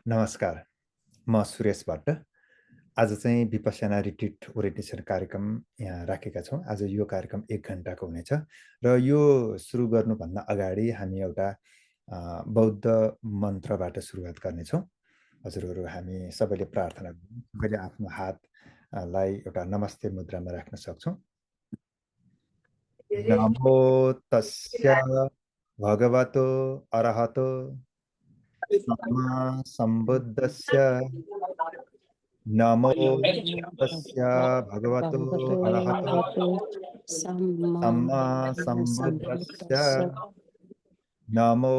नमस्कार, म सुरेश भट्ट। आज चाहिँ विपश्यना रिट्रिट ओरिएन्टेसन कार्यक्रम यहाँ राखेका छौँ। आज यो कार्यक्रम 1 घन्टाको हुनेछ र यो सुरु गर्नुभन्दा अगाडि हामी एउटा बौद्ध मन्त्रबाट सुरुवात गर्नेछौँ। हजुरहरू हामी सबैले प्रार्थना गरौँ। सबैले आफ्नो हातलाई एउटा नमस्ते मुद्रामा राख्न सक्छौँ। नमो तस्य भगवतो अरहतो सम्मा सम्बुद्धस्य नमो तस्य भगवतो अरहतो सम्मा सम्बुद्धस्य नमो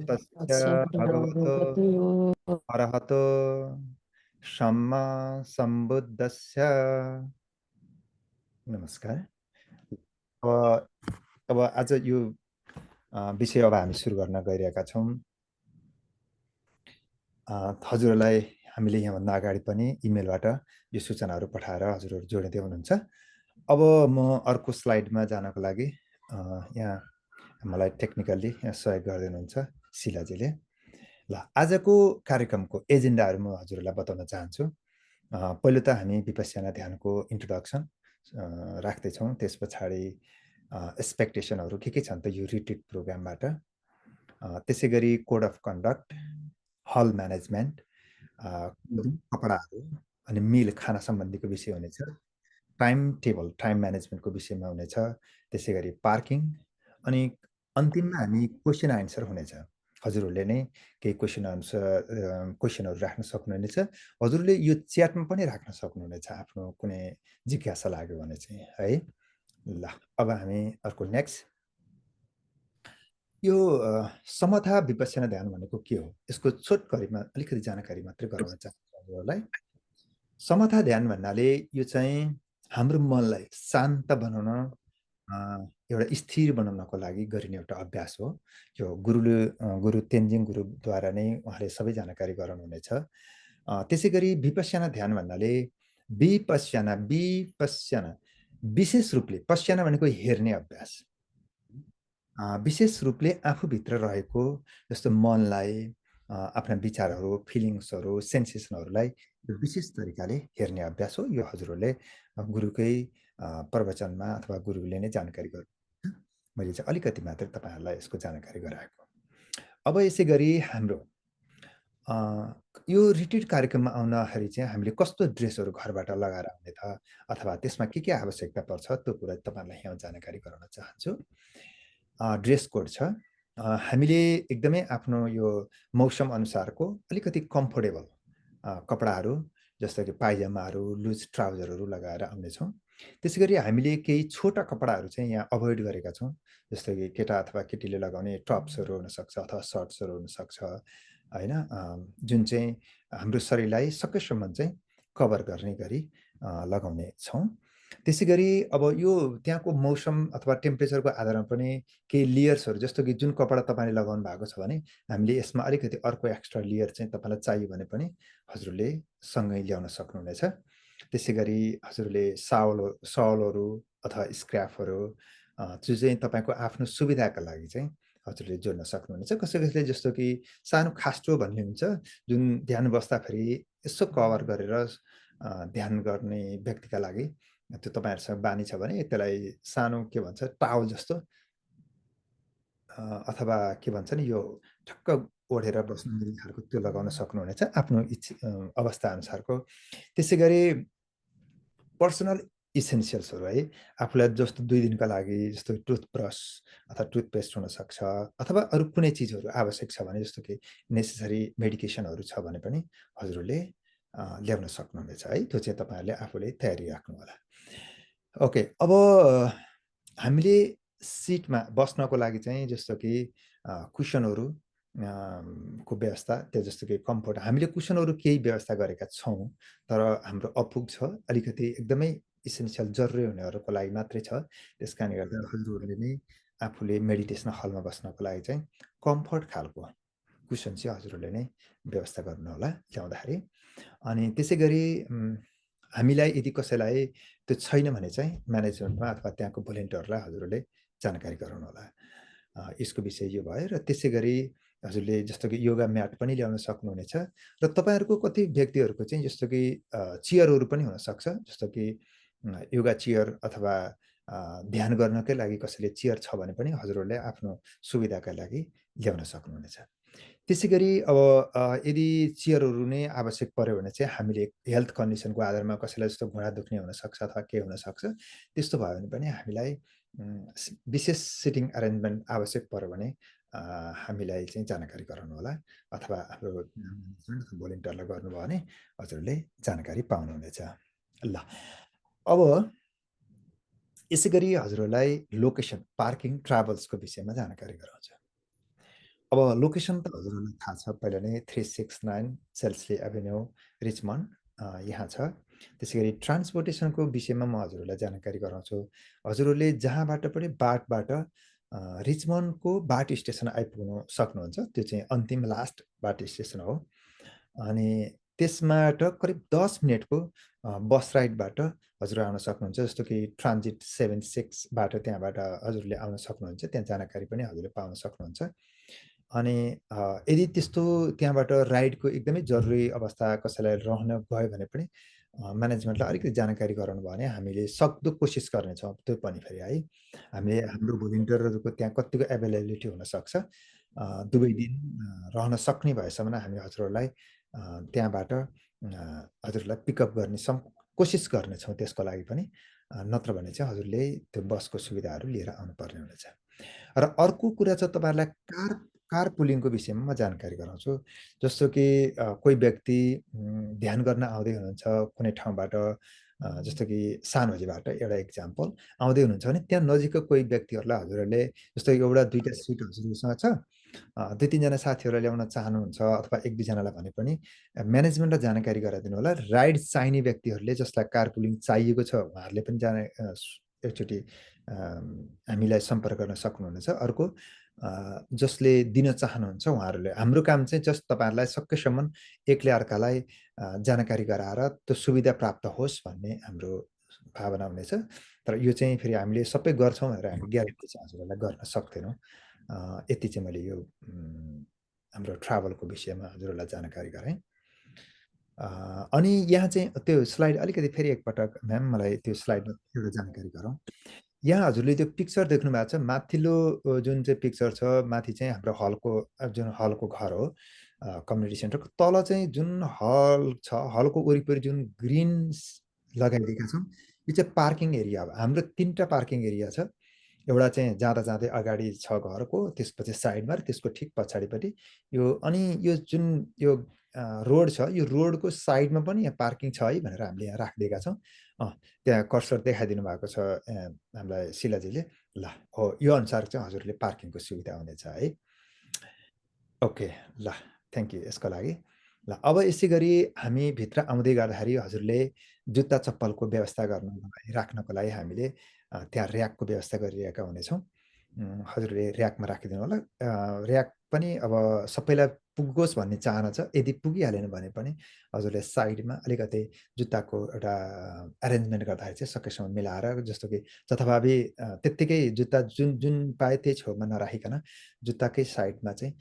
तस्य भगवतो अरहतो सम्मा सम्बुद्धस्य। नमस्कार। अब आज यो विषय अब हामी सुरु गर्न गइरहेका छौँ। हजुरहरूलाई हामीले यहाँभन्दा अगाडि पनि इमेलबाट यो सूचनाहरू पठाएर हजुरहरू जोडिँदै हुनुहुन्छ। अब म अर्को स्लाइडमा जानको लागि यहाँ मलाई टेक्निकल्ली यहाँ सहयोग गर्दै हुनुहुन्छ शिलाजीले। ल, आजको कार्यक्रमको एजेन्डाहरू म हजुरहरूलाई बताउन चाहन्छु। पहिलो त हामी विपश्यना ध्यानको इन्ट्रोडक्सन राख्दैछौँ। त्यस पछाडि एक्सपेक्टेसनहरू के छन् त यो रिट्रिट प्रोग्रामबाट। त्यसै गरी code of conduct, hall management, कपडाहरू अनि मिल खाना सम्बन्धीको विषय हुनेछ। टाइम टेबल, टाइम म्यानेजमेन्टको विषयमा हुनेछ। त्यसै गरी पार्किङ अनि अन्तिममा हामी क्वेसन आन्सर हुनेछ। हजुरहरूले नै केही क्वेसनहरू राख्न सक्नुहुनेछ। हजुरले यो च्याटमा पनि राख्न सक्नुहुनेछ आफ्नो कुनै जिज्ञासा लाग्यो भने चाहिँ है। ल, अब हामी अर्को नेक्स्ट। यो समथा विपश्यना ध्यान भनेको के हो, यसको छोटकरीमा अलिकति जानकारी मात्रै गराउन चाहन्छु हजुरहरूलाई। समथा ध्यान भन्नाले यो चाहिँ हाम्रो मनलाई शान्त बनाउन, एउटा स्थिर बनाउनको लागि गरिने एउटा अभ्यास हो। यो गुरु तेन्जिङ गुरुद्वारा नै उहाँले सबै जानकारी गराउनुहुनेछ। त्यसै गरी विपश्यना ध्यान भन्नाले विपश्यना विशेष रूपले, पश्यना भनेको हेर्ने अभ्यास, विशेष रूपले आफूभित्र रहेको जस्तो मनलाई, आफ्ना विचारहरू, फिलिङ्सहरू, सेन्सेसनहरूलाई विशेष तरिकाले हेर्ने अभ्यास हो। यो हजुरहरूले गुरुकै प्रवचनमा अथवा गुरुले नै जानकारी गर्नुहुन्छ। मैले चाहिँ अलिकति मात्रै तपाईँहरूलाई यसको जानकारी गराएको। अब यसै गरी हाम्रो यो रिट्रिट कार्यक्रममा आउँदाखेरि चाहिँ हामीले कस्तो ड्रेसहरू घरबाट लगाएर आउने त, अथवा त्यसमा के आवश्यकता पर्छ, त्यो कुरा तपाईँहरूलाई यहाँ जानकारी गराउन चाहन्छु। ड्रेस कोड छ। हामीले एकदमै आफ्नो यो मौसम अनुसारको अलिकति कम्फोर्टेबल कपडाहरू, जस्तो कि पाइजामाहरू, लुज ट्राउजरहरू लगाएर आउनेछौँ। त्यसै गरी हामीले केही छोटा कपडाहरू चाहिँ यहाँ अभोइड गरेका छौँ, जस्तो कि केटा अथवा केटीले लगाउने टप्सहरू हुनसक्छ अथवा सर्ट्सहरू हुनसक्छ होइन, जुन चाहिँ हाम्रो शरीरलाई सकेसम्म चाहिँ कभर गर्ने गरी लगाउने छौँ। त्यसै गरी अब यो त्यहाँको मौसम अथवा टेम्परेचरको आधारमा पनि केही लेयर्सहरू, जस्तो कि जुन कपडा तपाईँले लगाउनु भएको छ भने हामीले यसमा अलिकति अर्को एक्स्ट्रा लेयर चाहिँ तपाईँलाई चाहियो भने पनि हजुरले सँगै ल्याउन सक्नुहुनेछ। त्यसै गरी हजुरले साउलहरू अथवा स्क्राफहरू जो चाहिँ तपाईँको आफ्नो सुविधाका लागि चाहिँ हजुरले जोड्न सक्नुहुनेछ। कसैले जस्तो कि सानो खास्टो भन्ने हुन्छ, जुन ध्यान बस्दाखेरि यसो कभर गरेर ध्यान गर्ने व्यक्तिका लागि, त्यो तपाईँहरूसँग बानी छ भने त्यसलाई सानो के भन्छ टावल जस्तो अथवा के भन्छ नि यो ठक्क ओढेर बस्ने खालको त्यो लगाउन सक्नुहुनेछ आफ्नो अवस्था अनुसारको। त्यसै गरी पर्सनल इसेन्सियल्सहरू है, आफूलाई जस्तो 2 दिनका लागि जस्तो टुथब्रस अथवा टुथपेस्ट हुनसक्छ, अथवा अरू कुनै चिजहरू आवश्यक छ भने, जस्तो कि नेसेसरी मेडिकेसनहरू छ भने पनि हजुरहरूले ल्याउन सक्नुहुनेछ है। त्यो चाहिँ तपाईँहरूले आफूले तयारी राख्नु होला। ओके, अब हामीले सिटमा बस्नको लागि चाहिँ जस्तो कि कुसनहरू को व्यवस्था, त्यो जस्तो कि कम्फोर्ट, हामीले कुसनहरू केही व्यवस्था गरेका छौँ, तर हाम्रो अपुग छ, अलिकति एकदमै इसेन्सियल जरुरी हुनेहरूको लागि मात्रै छ। त्यस कारणले गर्दा हजुरहरूले नै आफूले मेडिटेसन हलमा बस्नको लागि चाहिँ कम्फोर्ट खालको कुसन चाहिँ हजुरहरूले नै व्यवस्था गर्नु होला ल्याउँदाखेरि। अनि त्यसै गरी हामीलाई यदि कसैलाई त्यो छैन भने चाहिँ म्यानेजमेन्टमा अथवा त्यहाँको भोलिन्टियरलाई हजुरहरूले जानकारी गराउनु होला। यसको विषय यो भयो। र त्यसै गरी हजुरले जस्तो कि योगा म्याट पनि ल्याउन सक्नुहुनेछ र तपाईँहरूको कति व्यक्तिहरूको चाहिँ जस्तो कि चेयरहरू पनि हुनसक्छ, जस्तो कि योगा चेयर अथवा ध्यान गर्नकै लागि कसैले चेयर छ भने पनि हजुरहरूले आफ्नो सुविधाका लागि ल्याउन सक्नुहुनेछ। त्यसै गरी अब यदि चेयरहरू नै आवश्यक पर्यो भने चाहिँ हामीले हेल्थ कन्डिसनको आधारमा कसैलाई जस्तो घुँडा दुख्ने हुनसक्छ अथवा के हुनसक्छ, त्यस्तो भयो भने पनि हामीलाई विशेष सिटिङ एरेन्जमेन्ट आवश्यक पर्यो भने हामीलाई चाहिँ जानकारी गराउनु होला, अथवा हाम्रो भोलिन्टियरलाई गर्नुभयो भने हजुरले जानकारी पाउनुहुनेछ। ल, अब यसै गरी हजुरहरूलाई लोकेसन, पार्किङ, ट्राभल्सको विषयमा जानकारी गराउँछु। अब लोकेसन त हजुरहरूलाई थाहा छ पहिला नै, 369 सेल्सली एभिन्यू, रिचमन्ड यहाँ छ। त्यसै गरी ट्रान्सपोर्टेसनको विषयमा म हजुरहरूलाई जानकारी गराउँछु। हजुरहरूले जहाँबाट पनि बाटबाट रिचमन्डको बाट स्टेसन आइपुग्नु सक्नुहुन्छ। त्यो चाहिँ अन्तिम लास्ट बाट स्टेसन हो। अनि त्यसबाट करिब 10 मिनटको बस राइडबाट हजुर आउन सक्नुहुन्छ। जस्तो कि ट्रान्जिट 76बाट त्यहाँबाट हजुरले आउन सक्नुहुन्छ। त्यहाँ जानकारी पनि हजुरले पाउन सक्नुहुन्छ। अनि यदि त्यस्तो त्यहाँबाट राइडको एकदमै जरुरी अवस्था कसैलाई रहन गयो भने पनि म्यानेजमेन्टलाई अलिकति जानकारी गराउनु भयो भने हामीले सक्दो कोसिस गर्नेछौँ। त्यो पनि फेरि है, हामीले हाम्रो भोलिन्टियरहरूको त्यहाँ कतिको एभाइलेबिलिटी हुनसक्छ, 2 दिन रहन सक्ने भएसम्म हामी हजुरहरूलाई त्यहाँबाट हजुरलाई पिकअप गर्ने कोसिस गर्नेछौँ त्यसको लागि पनि। नत्र भने चाहिँ हजुरले त्यो बसको सुविधाहरू लिएर आउनुपर्ने हुनेछ। र अर्को कुरा चाहिँ तपाईँहरूलाई कार पुलिङको विषयमा म जानकारी गराउँछु। जस्तो कि कोही व्यक्ति ध्यान गर्न आउँदै हुनुहुन्छ कुनै ठाउँबाट, जस्तो कि सानोजीबाट एउटा इक्जाम्पल आउँदै हुनुहुन्छ भने त्यहाँ नजिकको कोही व्यक्तिहरूलाई हजुरहरूले जस्तो एउटा 2टा सिट हजुरसँग छ, 2-3जना साथीहरूलाई ल्याउन चाहनुहुन्छ अथवा 1-2जनालाई भने पनि म्यानेजमेन्टलाई जानकारी गराइदिनु होला। राइड चाहिने व्यक्तिहरूले जसलाई कार पुलिङ चाहिएको छ उहाँहरूले पनि एकचोटि हामीलाई सम्पर्क गर्न सक्नुहुनेछ। अर्को जसले दिन चाहनुहुन्छ उहाँहरूले, हाम्रो काम चाहिँ जस्ट तपाईँहरूलाई सकेसम्म एकले अर्कालाई जानकारी गराएर त्यो सुविधा प्राप्त होस् भन्ने हाम्रो भावना हुनेछ। तर यो चाहिँ फेरि हामीले सबै गर्छौँ भनेर हामी ग्यारेन्टी चाहिँ हजुरहरूलाई गर्न सक्दैनौँ। यति चाहिँ मैले यो हाम्रो ट्राभलको विषयमा हजुरहरूलाई जानकारी गराएँ। अनि यहाँ चाहिँ त्यो स्लाइड अलिकति फेरि एकपटक म्याम मलाई त्यो स्लाइडमा एउटा जानकारी गरौँ। यहाँ हजुरले त्यो पिक्चर देख्नु भएको छ, माथिल्लो जुन चाहिँ पिक्चर छ, माथि चाहिँ हाम्रो जुन हलको घर हो, कम्युनिटी सेन्टरको तल चाहिँ जुन हल छ, हलको वरिपरि जुन ग्रिन लगाइदिएका छौँ, यो चाहिँ पार्किङ एरिया हो। हाम्रो 3टा पार्किङ एरिया छ। एउटा चाहिँ जाँदा जाँदै अगाडि छ घरको, त्यसपछि साइडमा र त्यसको ठिक पछाडिपट्टि यो। अनि यो जुन यो रोड छ, यो रोडको साइडमा पनि यहाँ पार्किङ छ है भनेर हामीले यहाँ राखिदिएका छौँ। त्यहाँ कर्सर देखाइदिनु भएको छ हामीलाई शिलाजीले। ल, हो, यो अनुसार चाहिँ हजुरले पार्किङको सुविधा हुनेछ है। ओके, ल, थ्याङ्क यू यसको लागि। ल, अब यसै गरी हामी भित्र आउँदै गर्दाखेरि हजुरले जुत्ता चप्पलको व्यवस्था राख्नको लागि हामीले त्यहाँ ऱ्याकको व्यवस्था गरिरहेका हुनेछौँ। हजुरले ऱ्याकमा राखिदिनु होला। ऱ्याक पनि अब सबैलाई पुगोस् भन्ने चाहना छ। यदि पुगिहालेन भने पनि हजुरले साइडमा अलिकति जुत्ताको एउटा एरेन्जमेन्ट गर्दाखेरि चाहिँ सकेसम्म मिलाएर, जस्तो कि जथाभावी त्यत्तिकै जुत्ता जुन जुन पाए त्यही छेउमा नराखिकन जुत्ताकै साइडमा चाहिँ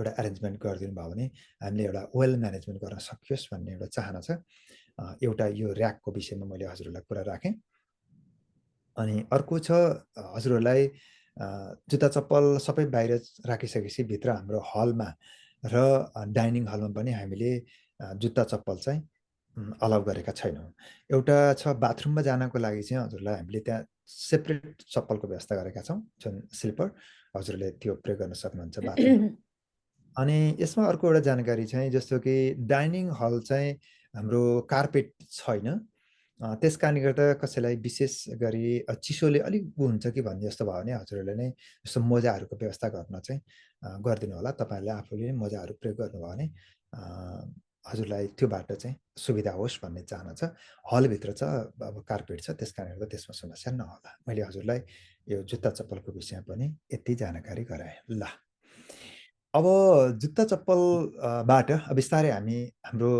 एउटा एरेन्जमेन्ट गरिदिनु भयो भने हामीले एउटा वेल म्यानेजमेन्ट गर्न सकियोस् भन्ने एउटा चाहना छ। एउटा यो ऱ्याकको विषयमा मैले हजुरहरूलाई कुरा राखेँ। अनि अर्को छ हजुरहरूलाई जुत्ता चप्पल सबै बाहिर राखिसकेपछि भित्र हाम्रो हलमा र डाइनिङ हलमा पनि हामीले जुत्ता चप्पल चाहिँ अलाउ गरेका छैनौँ। एउटा छ बाथरुममा जानको लागि चाहिँ हजुरलाई हामीले त्यहाँ सेपरेट चप्पलको व्यवस्था गरेका छौँ, जुन स्लिपर, हजुरले त्यो प्रयोग गर्न सक्नुहुन्छ बाथरुम। अनि यसमा अर्को एउटा जानकारी चाहिँ जस्तो कि डाइनिङ हल चाहिँ हाम्रो कार्पेट छैन। त्यस कारणले गर्दा कसैलाई विशेष गरी चिसोले अलिक हुन्छ कि भन्ने जस्तो भयो भने हजुरहरूले नै जस्तो मोजाहरूको व्यवस्था गर्न चाहिँ गरिदिनु होला। तपाईँहरूले आफूले नै मोजाहरू प्रयोग गर्नुभयो भने हजुरलाई त्यो बाटो चाहिँ सुविधा होस् भन्ने चाहना छ। हलभित्र छ अब कार्पेट छ, त्यस कारणले गर्दा त्यसमा समस्या नहोला। मैले हजुरलाई यो जुत्ता चप्पलको विषयमा पनि यति जानकारी गराएँ। ल, अब जुत्ता चप्पलबाट बिस्तारै हामी हाम्रो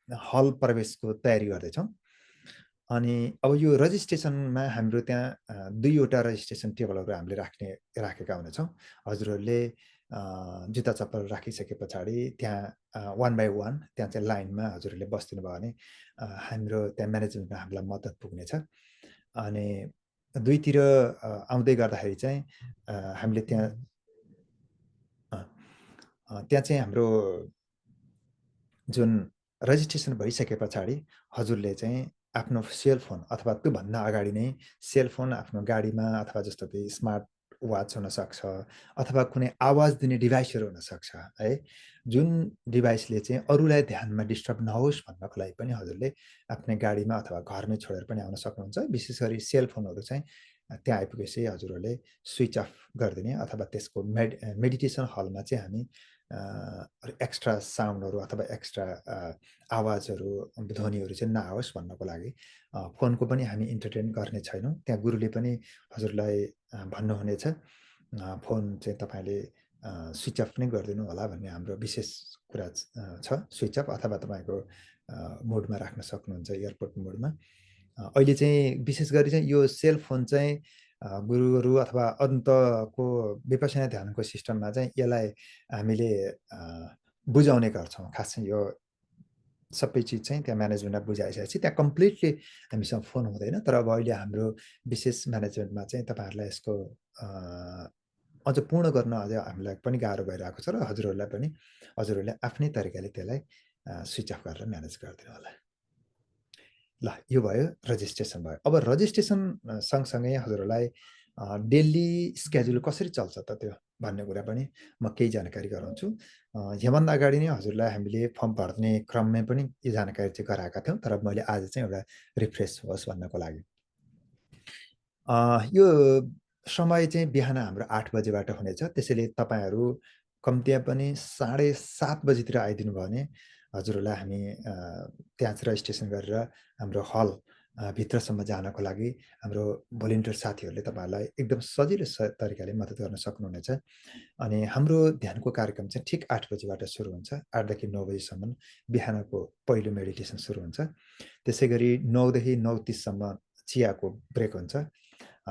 हल प्रवेशको तयारी गर्दैछौँ। अनि अब यो रजिस्ट्रेसनमा हाम्रो त्यहाँ 2वटा रजिस्ट्रेसन टेबलहरू हामीले राखेका हुनेछौँ। हजुरहरूले जुत्ता चप्पल राखिसके पछाडि त्यहाँ 1 बाई 1 त्यहाँ चाहिँ लाइनमा हजुरहरूले बस्दिनु भयो भने हाम्रो त्यहाँ म्यानेजमेन्टमा हामीलाई मद्दत पुग्नेछ। अनि दुईतिर आउँदै गर्दाखेरि चाहिँ हामीले त्यहाँ चाहिँ हाम्रो जुन रजिस्ट्रेसन भइसके पछाडि हजुरले चाहिँ आफ्नो सेलफोन अथवा त्योभन्दा अगाडि नै सेलफोन आफ्नो गाडीमा अथवा जस्तो कि स्मार्ट वाच हुनसक्छ अथवा कुनै आवाज दिने डिभाइसहरू हुनसक्छ है, जुन डिभाइसले चाहिँ अरूलाई ध्यानमा डिस्टर्ब नहोस् भन्नको लागि पनि हजुरले आफ्नै गाडीमा अथवा घरमै छोडेर पनि आउन सक्नुहुन्छ। विशेष गरी सेलफोनहरू चाहिँ त्यहाँ आइपुगेपछि हजुरहरूले स्विच अफ गरिदिने अथवा त्यसको मेडिटेसन हलमा चाहिँ हामी एक्स्ट्रा साउन्डहरू अथवा एक्स्ट्रा आवाजहरू ध्वनिहरू चाहिँ नआओस् भन्नको लागि फोनको पनि हामी इन्टरटेन गर्ने छैनौँ। त्यहाँ गुरुले पनि हजुरलाई भन्नुहुनेछ फोन चाहिँ तपाईँले स्विच अफ नै गरिदिनु होला भन्ने हाम्रो विशेष कुरा छ। स्विच अफ अथवा तपाईँको मोडमा राख्न सक्नुहुन्छ, एयरपोर्ट मोडमा। अहिले चाहिँ विशेष गरी चाहिँ यो सेलफोन चाहिँ गुरुहरू अथवा अन्तको विपसना ध्यानको सिस्टममा चाहिँ यसलाई हामीले बुझाउने गर्छौँ। खास चाहिँ यो सबै चिज चाहिँ त्यहाँ म्यानेजमेन्टमा बुझाइसकेपछि त्यहाँ कम्प्लिटली हामीसँग फोन हुँदैन। तर अब अहिले हाम्रो विशेष म्यानेजमेन्टमा चाहिँ तपाईँहरूलाई यसको अझ पूर्ण गर्न अझ हामीलाई पनि गाह्रो भइरहेको छ र हजुरहरूले आफ्नै तरिकाले त्यसलाई स्विच अफ गरेर म्यानेज गरिदिनु होला। ल, यो भयो रजिस्ट्रेसन भयो। अब रजिस्ट्रेसन सँगसँगै हजुरहरूलाई डेली स्केड्युल कसरी चल्छ त त्यो भन्ने कुरा पनि म केही जानकारी गराउँछु। योभन्दा अगाडि नै हजुरलाई हामीले फर्म भर्ने क्रममै पनि यो जानकारी चाहिँ गराएका थियौँ, तर मैले आज चाहिँ एउटा रिफ्रेस होस् भन्नको लागि। यो समय चाहिँ बिहान हाम्रो 8 बजेबाट हुनेछ। त्यसैले तपाईँहरू कम्तीमा पनि 7:30 बजीतिर आइदिनु भयो भने हजुरहरूलाई हामी त्यहाँ चाहिँ रजिस्ट्रेसन गरेर हाम्रो हल भित्रसम्म जानको लागि हाम्रो भोलिन्टियर साथीहरूले तपाईँहरूलाई एकदम सजिलो तरिकाले मद्दत गर्न सक्नुहुनेछ। अनि हाम्रो ध्यानको कार्यक्रम चाहिँ ठिक 8 बजीबाट सुरु हुन्छ। 8 देखि 9 बजीसम्म बिहानको पहिलो मेडिटेसन सुरु हुन्छ। त्यसै गरी 9 देखि 9:30 सम्म चियाको ब्रेक हुन्छ।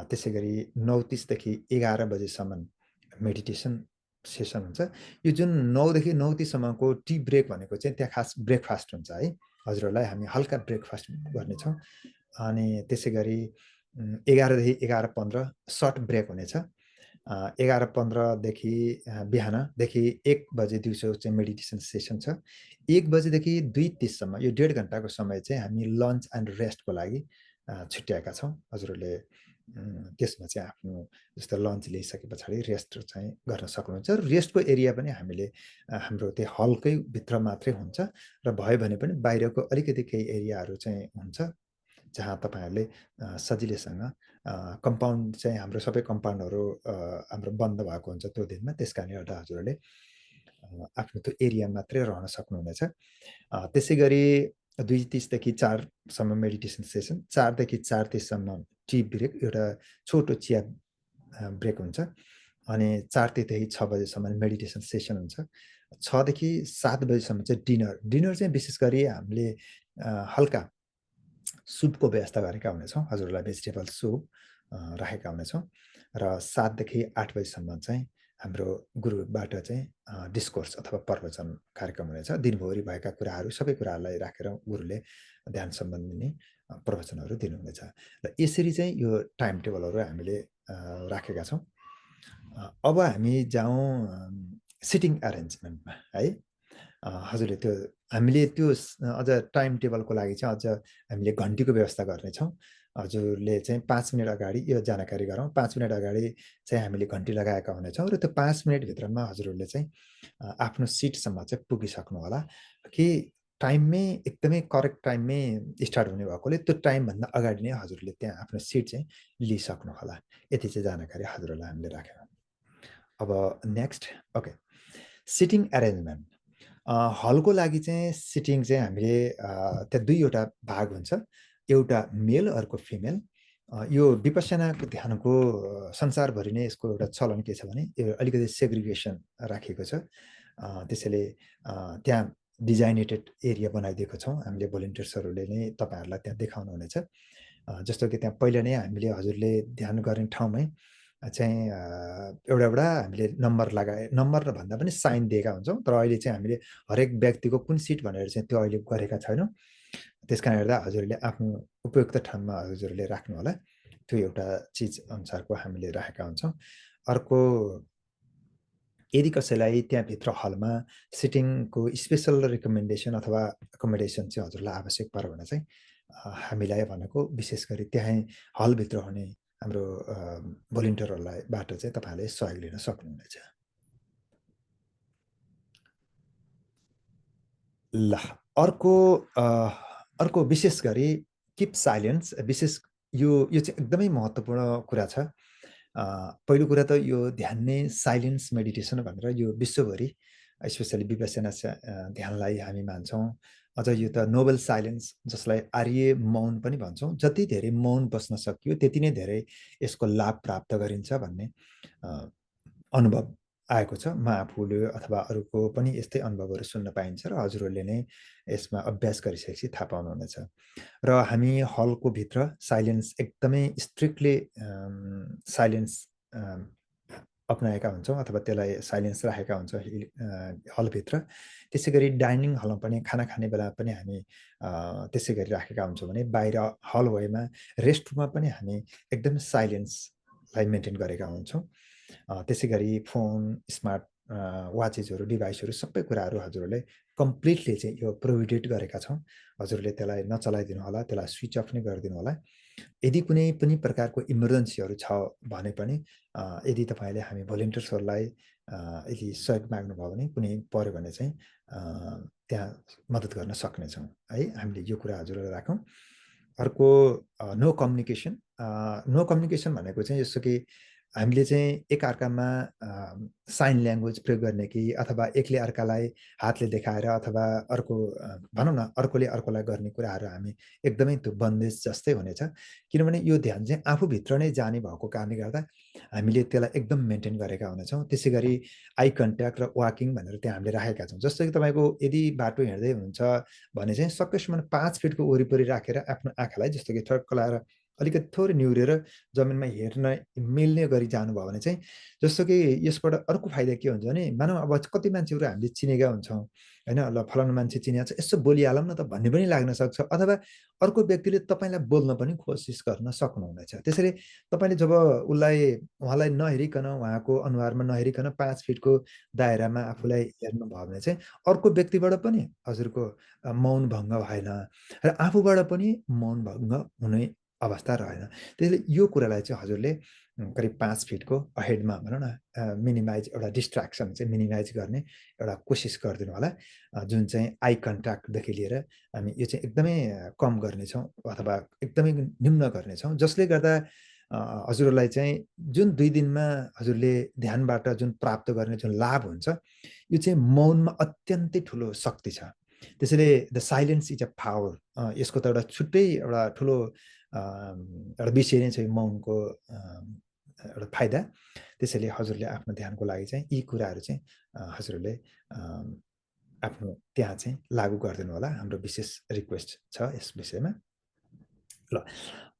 त्यसै गरी 9:30 देखि 11 बजेसम्म मेडिटेसन सेसन हुन्छ। यो जुन 9 देखि 9:30 सम्मको टी ब्रेक भनेको चाहिँ त्यहाँ खास ब्रेकफास्ट हुन्छ है। हजुरहरूलाई हामी हल्का ब्रेकफास्ट गर्नेछौँ। अनि त्यसै गरी 11 देखि 11:15 सर्ट ब्रेक हुनेछ। 11:15 देखि बिहानदेखि 1 बजे दिउँसो चाहिँ मेडिटेसन सेसन छ। 1 बजेदेखि 2:30 सम्म यो 1.5 घन्टाको समय चाहिँ हामी लन्च एन्ड रेस्टको लागि छुट्याएका छौँ। हजुरहरूले त्यसमा चाहिँ आफ्नो जस्तो लन्च लिइसके पछाडि रेस्ट चाहिँ गर्न सक्नुहुन्छ। रेस्टको एरिया पनि हामीले हाम्रो त्यो हलकै भित्र मात्रै हुन्छ र भयो भने पनि बाहिरको अलिकति केही एरियाहरू चाहिँ हुन्छ जहाँ तपाईँहरूले सजिलैसँग कम्पाउन्ड चाहिँ हाम्रो सबै कम्पाउन्डहरू हाम्रो बन्द भएको हुन्छ त्यो दिनमा। त्यस कारणले गर्दा हजुरहरूले आफ्नो त्यो एरिया मात्रै रहन सक्नुहुनेछ। त्यसै गरी 2:30 देखि 4 सम्म मेडिटेसन सेसन, 4 देखि 4:30 सम्म टी ब्रेक, एउटा छोटो चिया ब्रेक हुन्छ। अनि 4:30 देखि 6 बजेसम्म मेडिटेसन सेसन हुन्छ। 6 देखि 7 बजेसम्म चाहिँ डिनर चाहिँ विशेष गरी हामीले हल्का सुपको व्यवस्था गरेका हुनेछौँ। हजुरहरूलाई भेजिटेबल सुप राखेका हुनेछौँ। र 7 देखि 8 बजीसम्म चाहिँ हाम्रो गुरुबाट चाहिँ डिस्कोर्स अथवा प्रवचन कार्यक्रम हुनेछ। दिनभरि भएका कुराहरू सबै कुराहरूलाई राखेर गुरुले ध्यान सम्बन्धी प्रवचनहरू दिनुहुनेछ। र यसरी चाहिँ यो टाइम टेबलहरू हामीले राखेका छौँ। अब हामी जाउँ सिटिङ एरेन्जमेन्टमा है। हजुरले त्यो हामीले त्यो अझ टाइम टेबलको लागि चाहिँ अझ हामीले घन्टीको व्यवस्था गर्नेछौँ। हजुरले चाहिँ 5 मिनट अगाडि यो जानकारी गरौँ, 5 मिनट अगाडि चाहिँ हामीले घन्टी लगाएका हुनेछौँ र त्यो 5 मिनटभित्रमा हजुरहरूले चाहिँ आफ्नो सिटसम्म चाहिँ पुगिसक्नु होला। कि टाइममै एकदमै करेक्ट टाइममै स्टार्ट हुने भएकोले त्यो टाइमभन्दा अगाडि नै हजुरले त्यहाँ आफ्नो सिट चाहिँ लिइसक्नु होला। यति चाहिँ जानकारी हजुरहरूलाई हामीले राख्यौँ। अब नेक्स्ट, ओके, सिटिङ एरेन्जमेन्ट। हलको लागि चाहिँ सिटिङ चाहिँ हामीले त्यहाँ 2वटा भाग हुन्छ, एउटा मेल अर्को फिमेल। यो विपसनाको ध्यानको संसारभरि नै यसको एउटा चलन के छ भने यो अलिकति सेग्रिगेसन राखिएको छ। त्यसैले त्यहाँ डिजाइनेटेड एरिया बनाइदिएको छौँ हामीले भोलिन्टियर्सहरूले नै तपाईँहरूलाई त्यहाँ देखाउनु हुनेछ। जस्तो कि त्यहाँ पहिला नै हामीले हजुरले ध्यान गर्ने ठाउँमै चाहिँ एउटा हामीले नम्बर भन्दा पनि साइन दिएका हुन्छौँ, तर अहिले चाहिँ हामीले हरेक व्यक्तिको कुन सिट भनेर चाहिँ त्यो अहिले गरेका छैनौँ। त्यस कारण हेर्दा हजुरले आफ्नो उपयुक्त ठाउँमा हजुरले राख्नु होला। त्यो एउटा चिज अनुसारको हामीले राखेका हुन्छौँ। अर्को, यदि कसैलाई त्यहाँभित्र हलमा सिटिङको स्पेसल रिकमेन्डेसन अथवा एकोमोडेसन चाहिँ हजुरलाई आवश्यक पर्यो भने चाहिँ हामीलाई भनेको विशेष गरी त्यहाँ हलभित्र हुने हाम्रो भोलिन्टियरहरूलाई बाट चाहिँ तपाईँहरूले सहयोग लिन सक्नुहुनेछ। ल, अर्को विशेष गरी किप साइलेन्स। विशेष यो चाहिँ एकदमै महत्त्वपूर्ण कुरा छ। पहिलो कुरा त यो ध्यान नै साइलेन्स मेडिटेसन भनेर यो विश्वभरि स्पेसली विपसना ध्यानलाई हामी मान्छौँ। अझ यो त नोबल साइलेन्स, जसलाई आर्य मौन पनि भन्छौँ, जति धेरै मौन बस्न सकियो त्यति नै धेरै यसको लाभ प्राप्त गरिन्छ भन्ने अनुभव आएको छ। म आफूले अथवा अरूको पनि यस्तै अनुभवहरू सुन्न पाइन्छ र हजुरहरूले नै यसमा अभ्यास गरिसकेपछि थाहा पाउनुहुनेछ। र हामी हलको भित्र साइलेन्स एकदमै स्ट्रिक्टली साइलेन्स अपनाएका हुन्छौँ अथवा त्यसलाई साइलेन्स राखेका हुन्छौँ हलभित्र। त्यसै गरी डाइनिङ हलमा पनि खाना खाने बेला पनि हामी त्यसै गरी राखेका हुन्छौँ भने बाहिर हलवेमा रेस्टरुममा पनि हामी एकदम साइलेन्सलाई मेन्टेन गरेका हुन्छौँ। त्यसै गरी फोन, स्मार्ट वाचेसहरू, डिभाइसहरू सबै कुराहरू हजुरहरूले कम्प्लिटली चाहिँ यो प्रोहिबिटेड गरेका छौँ। हजुरले त्यसलाई नचलाइदिनु होला, त्यसलाई स्विच अफ नै गरिदिनु होला। यदि कुनै पनि प्रकारको इमर्जेन्सीहरू छ भने पनि यदि तपाईँले हामी भोलिन्टियर्सहरूलाई यदि सहयोग माग्नुभयो भने कुनै पऱ्यो भने चाहिँ त्यहाँ मद्दत गर्न सक्नेछौँ है। हामीले यो कुरा हजुरलाई राखौँ। अर्को, नो कम्युनिकेसन। नो कम्युनिकेसन भनेको चाहिँ जस्तो कि हामीले चाहिँ एकअर्कामा साइन ल्याङ्ग्वेज प्रयोग गर्ने कि अथवा एकले अर्कालाई हातले देखाएर अथवा अर्को भनौँ न अर्कोले अर्कोलाई गर्ने कुराहरू हामी एकदमै त्यो बन्देज जस्तै हुनेछ। किनभने यो ध्यान चाहिँ आफूभित्र नै जाने भएको कारणले गर्दा हामीले त्यसलाई एकदम मेन्टेन गरेका हुनेछौँ। त्यसै गरी आई कन्ट्याक्ट र वाकिङ भनेर त्यहाँ हामीले राखेका छौँ। जस्तो कि तपाईँको यदि बाटो हिँड्दै हुनुहुन्छ भने चाहिँ सकेसम्म 5 फिटको वरिपरि राखेर आफ्नो आँखालाई जस्तो कि ठक्क लाएर अलिकति थोरै निहुरेर जमिनमा हेर्न मिल्ने गरी जानुभयो भने चाहिँ, जस्तो कि यसबाट अर्को फाइदा के हुन्छ भने, मानौँ अब कति मान्छेहरू हामीले चिनेका हुन्छौँ होइन, ल फलानु मान्छे चिनिएको छ, यसो बोलिहालौँ न त भन्ने पनि लाग्न सक्छ। अथवा अर्को व्यक्तिले तपाईँलाई बोल्न पनि कोसिस गर्न सक्नुहुनेछ। त्यसरी तपाईँले जब उहाँलाई नहेरिकन, उहाँको अनुहारमा नहेरिकन 5 फिटको दायरामा आफूलाई हेर्नुभयो भने चाहिँ अर्को व्यक्तिबाट पनि हजुरको मौन भङ्ग भएन र आफूबाट पनि मौन भङ्ग हुने अवस्था रहेन। त्यसैले यो कुरालाई चाहिँ हजुरले करिब 5 फिटको अहेडमा भनौँ न मिनिमाइज, एउटा डिस्ट्र्याक्सन चाहिँ मिनिमाइज गर्ने एउटा कोसिस गरिदिनु होला। जुन चाहिँ आई कन्ट्याक्टदेखि लिएर हामी यो चाहिँ एकदमै कम गर्नेछौँ अथवा एकदमै निम्न गर्नेछौँ, जसले गर्दा हजुरहरूलाई चाहिँ जुन 2 दिनमा हजुरले ध्यानबाट जुन प्राप्त गर्ने जुन लाभ हुन्छ, यो चाहिँ मौनमा अत्यन्तै ठुलो शक्ति छ। त्यसैले the silence is a power. यसको त एउटा छुट्टै एउटा ठुलो एउटा विषय नै छ मौनको एउटा फाइदा। त्यसैले हजुरले आफ्नो ध्यानको लागि चाहिँ यी कुराहरू चाहिँ हजुरहरूले आफ्नो त्यहाँ चाहिँ लागू गरिदिनु होला। हाम्रो विशेष रिक्वेस्ट छ यस विषयमा। ल,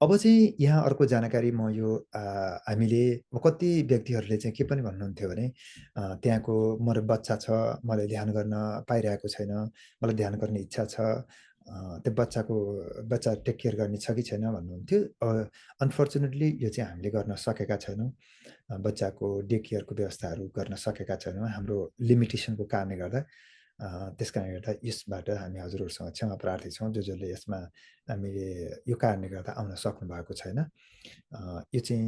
अब चाहिँ यहाँ अर्को जानकारी म यो हामीले कति व्यक्तिहरूले चाहिँ के पनि भन्नुहुन्थ्यो भने त्यहाँको मेरो बच्चा छ, मलाई ध्यान गर्न पाइरहेको छैन, मलाई ध्यान गर्ने इच्छा छ, त्यो बच्चा टेक केयर गर्ने छ कि छैन भन्नुहुन्थ्यो। अनफर्चुनेटली यो चाहिँ हामीले गर्न सकेका छैनौँ। बच्चाको डे केयरको व्यवस्थाहरू गर्न सकेका छैनौँ हाम्रो लिमिटेसनको कारणले गर्दा। त्यस कारणले गर्दा यसबाट हामी हजुरहरूसँग क्षमा प्रार्थी छौँ, जसले यसमा हामीले यो कारणले गर्दा आउन सक्नु भएको छैन। यो चाहिँ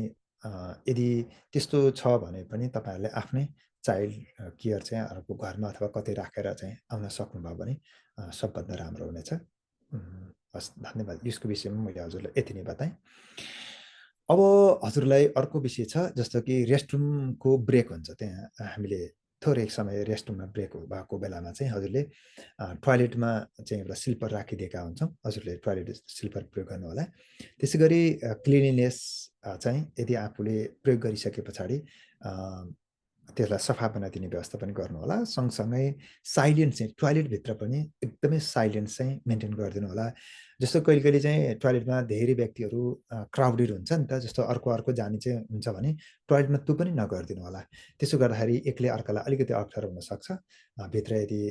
यदि त्यस्तो छ भने पनि तपाईँहरूले आफ्नै चाइल्ड केयर चाहिँ अर्को घरमा अथवा कतै राखेर चाहिँ आउन सक्नुभयो भने सबभन्दा राम्रो हुनेछ। हस्, धन्यवाद। यसको विषयमा मैले हजुरलाई यति नै बताएँ। अब हजुरलाई अर्को विषय छ, जस्तो कि रेस्टरुमको ब्रेक हुन्छ। त्यहाँ हामीले थोरै समय रेस्टरुममा ब्रेक भएको बेलामा चाहिँ हजुरले टोयलेटमा चाहिँ एउटा स्लिपर राखिदिएका हुन्छौँ। हजुरले टोयलेट स्लिपर प्रयोग गर्नु होला। त्यसै गरी क्लिनिनेस चाहिँ यदि आफूले प्रयोग गरिसके पछाडि त्यसलाई सफा बनाइदिने व्यवस्था पनि गर्नु होला। सँगसँगै साइलेन्ट चाहिँ टोयलेटभित्र पनि एकदमै साइलेन्स चाहिँ मेन्टेन गरिदिनु होला। जस्तो कहिले-कहिले चाहिँ टोयलेटमा धेरै व्यक्तिहरू क्राउडेड हुन्छ नि त, जस्तो अर्को जाने चाहिँ हुन्छ भने टोयलेटमा त्यो पनि नगरिदिनु होला। त्यसो गर्दाखेरि एकले अर्कालाई अलिकति अप्ठ्यारो हुनसक्छ। भित्र यदि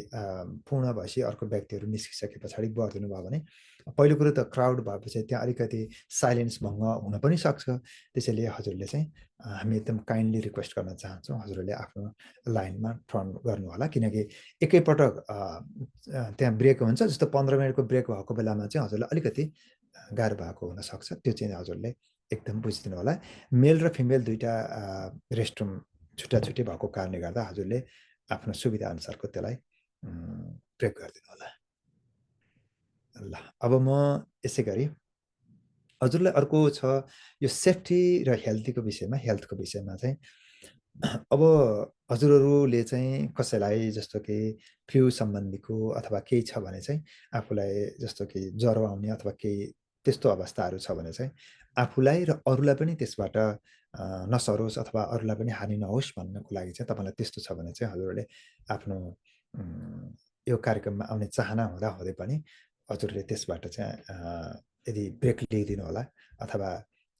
पूर्ण भएपछि अर्को व्यक्तिहरू निस्किसके पछाडि गरिदिनु भयो भने पहिलो कुरो त क्राउड भएपछि त्यहाँ अलिकति साइलेन्स भङ्ग हुन पनि सक्छ। त्यसैले हजुरले चाहिँ हामी एकदम काइन्डली रिक्वेस्ट गर्न चाहन्छौँ हजुरहरूले आफ्नो लाइनमा टर्न गर्नु होला। किनकि एकैपटक त्यहाँ ब्रेक हुन्छ, जस्तो 15 मिनटको ब्रेक भएको बेलामा चाहिँ हजुरलाई अलिकति गाह्रो भएको हुनसक्छ। त्यो चाहिँ हजुरले एकदम बुझिदिनु होला। मेल र फिमेल दुईवटा रेस्टरुम छुट्टा-छुट्टै भएको कारणले गर्दा हजुरले आफ्नो सुविधा अनुसारको त्यसलाई ब्रेक गरिदिनु होला। ल, अब म यसै गरी हजुरलाई अर्को छ यो सेफ्टी र हेल्थको विषयमा चाहिँ अब हजुरहरूले चाहिँ कसैलाई जस्तो कि फ्लू सम्बन्धीको अथवा केही छ भने चाहिँ आफूलाई जस्तो कि ज्वरो आउने अथवा केही त्यस्तो अवस्थाहरू छ भने चाहिँ आफूलाई र अरूलाई पनि त्यसबाट नसरोस् अथवा अरूलाई पनि हानि नहोस् भन्नको लागि चाहिँ तपाईँलाई त्यस्तो छ भने चाहिँ हजुरहरूले आफ्नो यो कार्यक्रममा आउने चाहना हुँदै पनि हजुरले त्यसबाट चाहिँ यदि ब्रेक लिइदिनु होला अथवा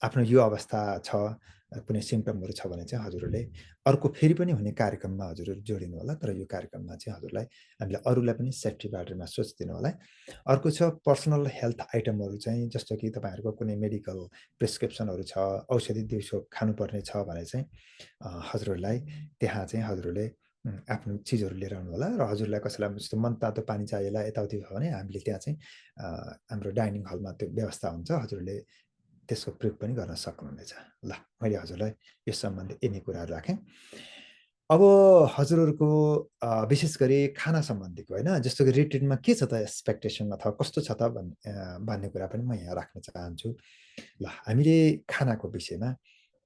आफ्नो यो अवस्था छ, कुनै सिम्पटमहरू छ भने चाहिँ हजुरहरूले अर्को फेरि पनि हुने कार्यक्रममा हजुरहरू जोडिनु होला। तर यो कार्यक्रममा चाहिँ हजुरलाई हामीले अरूलाई पनि सेफ्टी बारेमा सोचिदिनु होला। अर्को छ पर्सनल हेल्थ आइटमहरू चाहिँ जस्तो कि तपाईँहरूको कुनै मेडिकल प्रिस्क्रिप्सनहरू छ, औषधि दिउँसो खानुपर्ने छ भने चाहिँ हजुरहरूलाई त्यहाँ चाहिँ हजुरहरूले आफ्नो चिजहरू लिएर आउनु होला। र हजुरलाई कसैलाई जस्तो मनतातो पानी चाहिएला यताउति भयो भने हामीले त्यहाँ चाहिँ हाम्रो डाइनिङ हलमा त्यो व्यवस्था हुन्छ, हजुरहरूले त्यसको प्रयोग पनि गर्न सक्नुहुनेछ। ल, मैले हजुरलाई यस सम्बन्धी यिनी कुराहरू राखेँ। अब हजुरहरूको विशेष गरी खाना सम्बन्धीको होइन, जस्तो कि रिट्रिटमा के छ त एक्सपेक्टेसन अथवा कस्तो छ त भन्ने कुरा पनि म यहाँ राख्न चाहन्छु। ल, हामीले खानाको विषयमा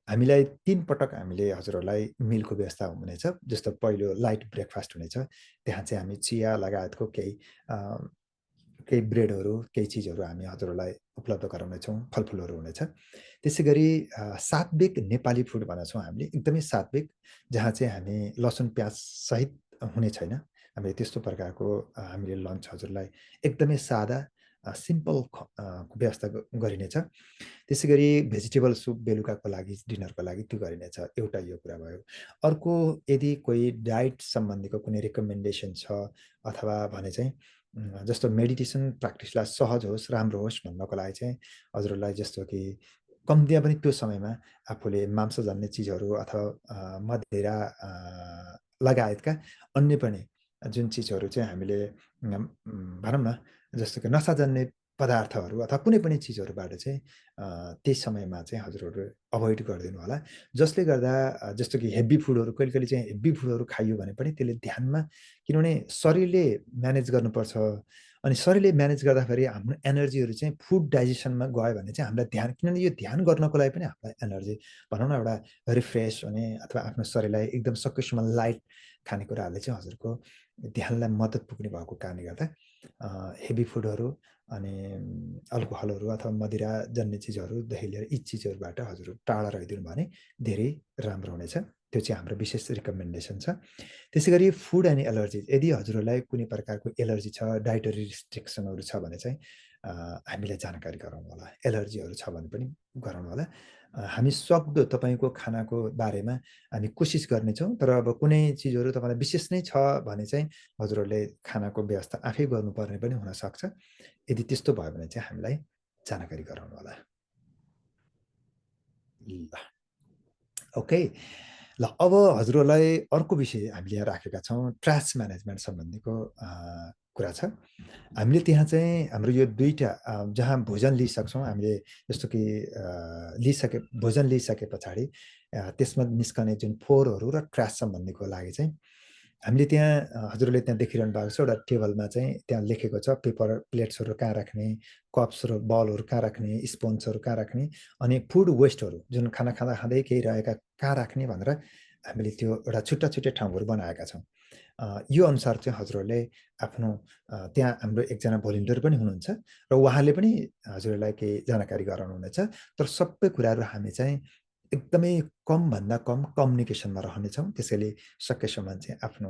हामीलाई 3 पटक हामीले हजुरहरूलाई मिलको व्यवस्था हुनेछ। जस्तो पहिलो लाइट ब्रेकफास्ट हुनेछ। त्यहाँ चाहिँ हामी चिया लगायतको केही ब्रेडहरू, केही चिजहरू हामी हजुरहरूलाई उपलब्ध गराउनेछौँ, फलफुलहरू हुनेछ। त्यसै गरी सात्विक नेपाली फुड भनेछौँ हामीले, एकदमै सात्विक, जहाँ चाहिँ हामी लसुन प्याज सहित हुने छैन। हामीले त्यस्तो प्रकारको हामीले लन्च हजुरलाई एकदमै सादा सिम्पल व्यवस्था गरिनेछ। त्यसै गरी भेजिटेबल सुप बेलुकाको लागि, डिनरको लागि त्यो गरिनेछ। एउटा यो कुरा भयो। अर्को यदि कोही डायट सम्बन्धीको कुनै रिकमेन्डेसन छ अथवा भने चाहिँ जस्तो मेडिटेसन प्र्याक्टिसलाई सहज होस्, राम्रो होस् भन्नको लागि चाहिँ हजुरहरूलाई जस्तो कि कम्तीमा पनि त्यो समयमा आफूले मांसजन्य चिजहरू अथवा मदिरा लगायतका अन्य पनि जुन चिजहरू चाहिँ हामीले भनौँ न जस्तो कि नसाजन्य पदार्थहरू अथवा कुनै पनि चिजहरूबाट चाहिँ त्यही समयमा चाहिँ हजुरहरू अभोइड गरिदिनु होला। जसले गर्दा जस्तो कि हेभी फुडहरू कहिले चाहिँ हेभी फुडहरू खाइयो भने पनि त्यसले ध्यानमा, किनभने शरीरले म्यानेज गर्नुपर्छ। अनि शरीरले म्यानेज गर्दाखेरि हाम्रो एनर्जीहरू चाहिँ फुड डाइजेसनमा गयो भने चाहिँ हामीलाई ध्यान, किनभने यो ध्यान गर्नको लागि पनि हामीलाई एनर्जी भनौँ न एउटा रिफ्रेस हुने अथवा आफ्नो शरीरलाई एकदम सकेसम्म लाइट खानेकुराहरूले चाहिँ हजुरको ध्यानलाई मद्दत पुग्ने भएको कारणले गर्दा हेभी फुडहरू अनि अल्कोहलहरू अथवा मदिरा जन्य चिजहरूदेखि लिएर यी चिजहरूबाट हजुर टाढा रहिदिनु भने धेरै राम्रो हुनेछ। त्यो चाहिँ हाम्रो विशेष रिकमेन्डेसन छ। त्यसै गरी फुड एन्ड एलर्जी, यदि हजुरहरूलाई कुनै प्रकारको एलर्जी छ, डाइटरी रिस्ट्रिक्सनहरू छ भने चाहिँ हामीलाई जानकारी गराउनु होला। एलर्जीहरू छ भने पनि गराउनु होला। हामी सक्दो तपाईँको खानाको बारेमा हामी कोसिस गर्नेछौँ। तर अब कुनै चिजहरू तपाईँलाई विशेष नै छ भने चाहिँ हजुरहरूले खानाको व्यवस्था आफै गर्नुपर्ने पनि हुनसक्छ। यदि त्यस्तो भयो भने चाहिँ हामीलाई जानकारी गराउनु होला। ल, ओके। ल, अब हजुरहरूलाई अर्को विषय हामीले यहाँ राखेका छौँ, ट्रास म्यानेजमेन्ट सम्बन्धीको कुरा छ। हामीले त्यहाँ चाहिँ हाम्रो यो दुईवटा जहाँ भोजन लिइसक्छौँ हामीले, जस्तो कि भोजन लिइसके पछाडि त्यसमा निस्कने जुन फोहोरहरू र ट्रास सम्बन्धीको लागि चाहिँ हामीले त्यहाँ हजुरले त्यहाँ देखिरहनु भएको छ एउटा टेबलमा चाहिँ त्यहाँ लेखेको छ पेपर प्लेट्सहरू कहाँ राख्ने, कप्सहरू बलहरू कहाँ राख्ने, स्पोन्सहरू कहाँ राख्ने, अनि फुड वेस्टहरू जुन खाना खाँदै केही रहेका कहाँ राख्ने भनेर हामीले त्यो एउटा छुट्टा छुट्टै ठाउँहरू बनाएका छौँ। यो अनुसार चाहिँ हजुरहरूले आफ्नो त्यहाँ हाम्रो एकजना भोलिन्टियर पनि हुनुहुन्छ र उहाँले पनि हजुरहरूलाई केही जानकारी गराउनुहुनेछ। तर सबै कुराहरू हामी चाहिँ एकदमै कमभन्दा कम कम्युनिकेसनमा रहनेछौँ। त्यसैले सकेसम्म चाहिँ आफ्नो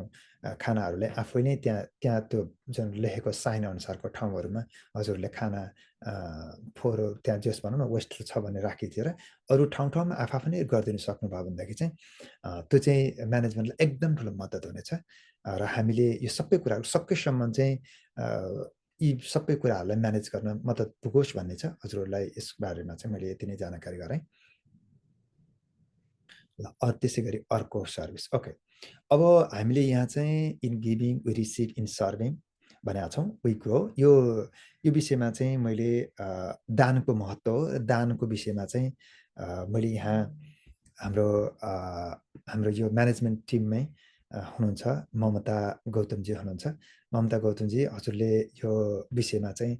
खानाहरूलाई आफै नै त्यहाँ त्यहाँ त्यो जुन लेखेको साइन अनुसारको ठाउँहरूमा हजुरले खाना फोहोर त्यहाँ जस भनौँ न वेस्ट छ भने राखिदिएर अरू ठाउँमा आफू नै गरिदिनु सक्नुभयो भनेदेखि चाहिँ त्यो चाहिँ म्यानेजमेन्टलाई एकदम ठुलो मद्दत हुनेछ। र हामीले यो सबै कुराहरू सकेसम्म चाहिँ यी सबै कुराहरूलाई म्यानेज गर्न मद्दत पुगोस् भन्ने छ। हजुरहरूलाई यस बारेमा चाहिँ मैले यति नै जानकारी गराएँ। ल त्यसै गरी अर्को सर्भिस ओके। अब हामीले यहाँ चाहिँ in giving we receive in serving भनेका छौँ वी ग्रो। यो विषयमा चाहिँ मैले दानको महत्त्व हो। दानको विषयमा चाहिँ मैले यहाँ हाम्रो हाम्रो यो म्यानेजमेन्ट टिममै हुनुहुन्छ ममता गौतमजी हुनुहुन्छ। ममता गौतमजी हजुरले यो विषयमा चाहिँ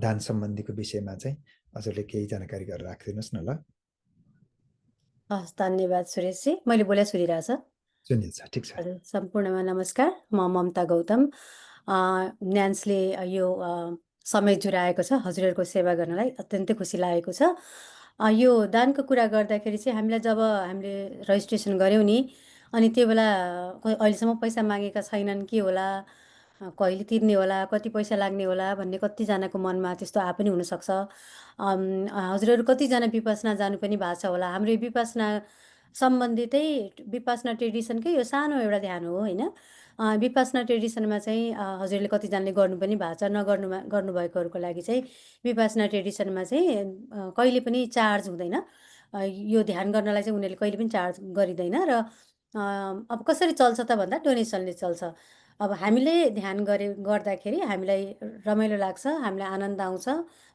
दान सम्बन्धीको विषयमा चाहिँ हजुरले केही जानकारी गरेर राखिदिनुहोस् न ल। हस्, धन्यवाद सुरेशजी। मैले बोले सुनिरहेछ? सुनिन्छ, ठिक छ। हजुर, सम्पूर्णमा नमस्कार। म ममता गौतम। न्यान्सले यो समय जुराएको छ हजुरहरूको सेवा गर्नलाई अत्यन्तै खुसी लागेको छ। यो दानको कुरा गर्दाखेरि चाहिँ हामीलाई जब हामीले रजिस्ट्रेसन गऱ्यौँ नि, अनि त्यो बेला अहिलेसम्म पैसा मागेका छैनन्, के होला, कहिले तिर्ने होला, कति पैसा लाग्ने होला भन्ने कतिजनाको मनमा त्यस्तो आ पनि हुनसक्छ। हजुरहरू कतिजना विपश्यना जानु पनि भएको छ होला। हाम्रो यो विपश्यना सम्बन्धितै विपश्यना ट्रेडिसनकै यो सानो एउटा ध्यान हो होइन। विपश्यना ट्रेडिसनमा चाहिँ हजुरले कतिजनाले गर्नु पनि भएको छ, गर्नुभएकोहरूको लागि चाहिँ विपश्यना ट्रेडिसनमा चाहिँ कहिले पनि चार्ज हुँदैन। यो ध्यान गर्नलाई चाहिँ उनीहरूले कहिले पनि चार्ज गरिँदैन। र अब कसरी चल्छ त भन्दा डोनेसनले चल्छ। अब हामीले ध्यान गर्दाखेरि हामीलाई रमाइलो लाग्छ, हामीलाई आनन्द आउँछ,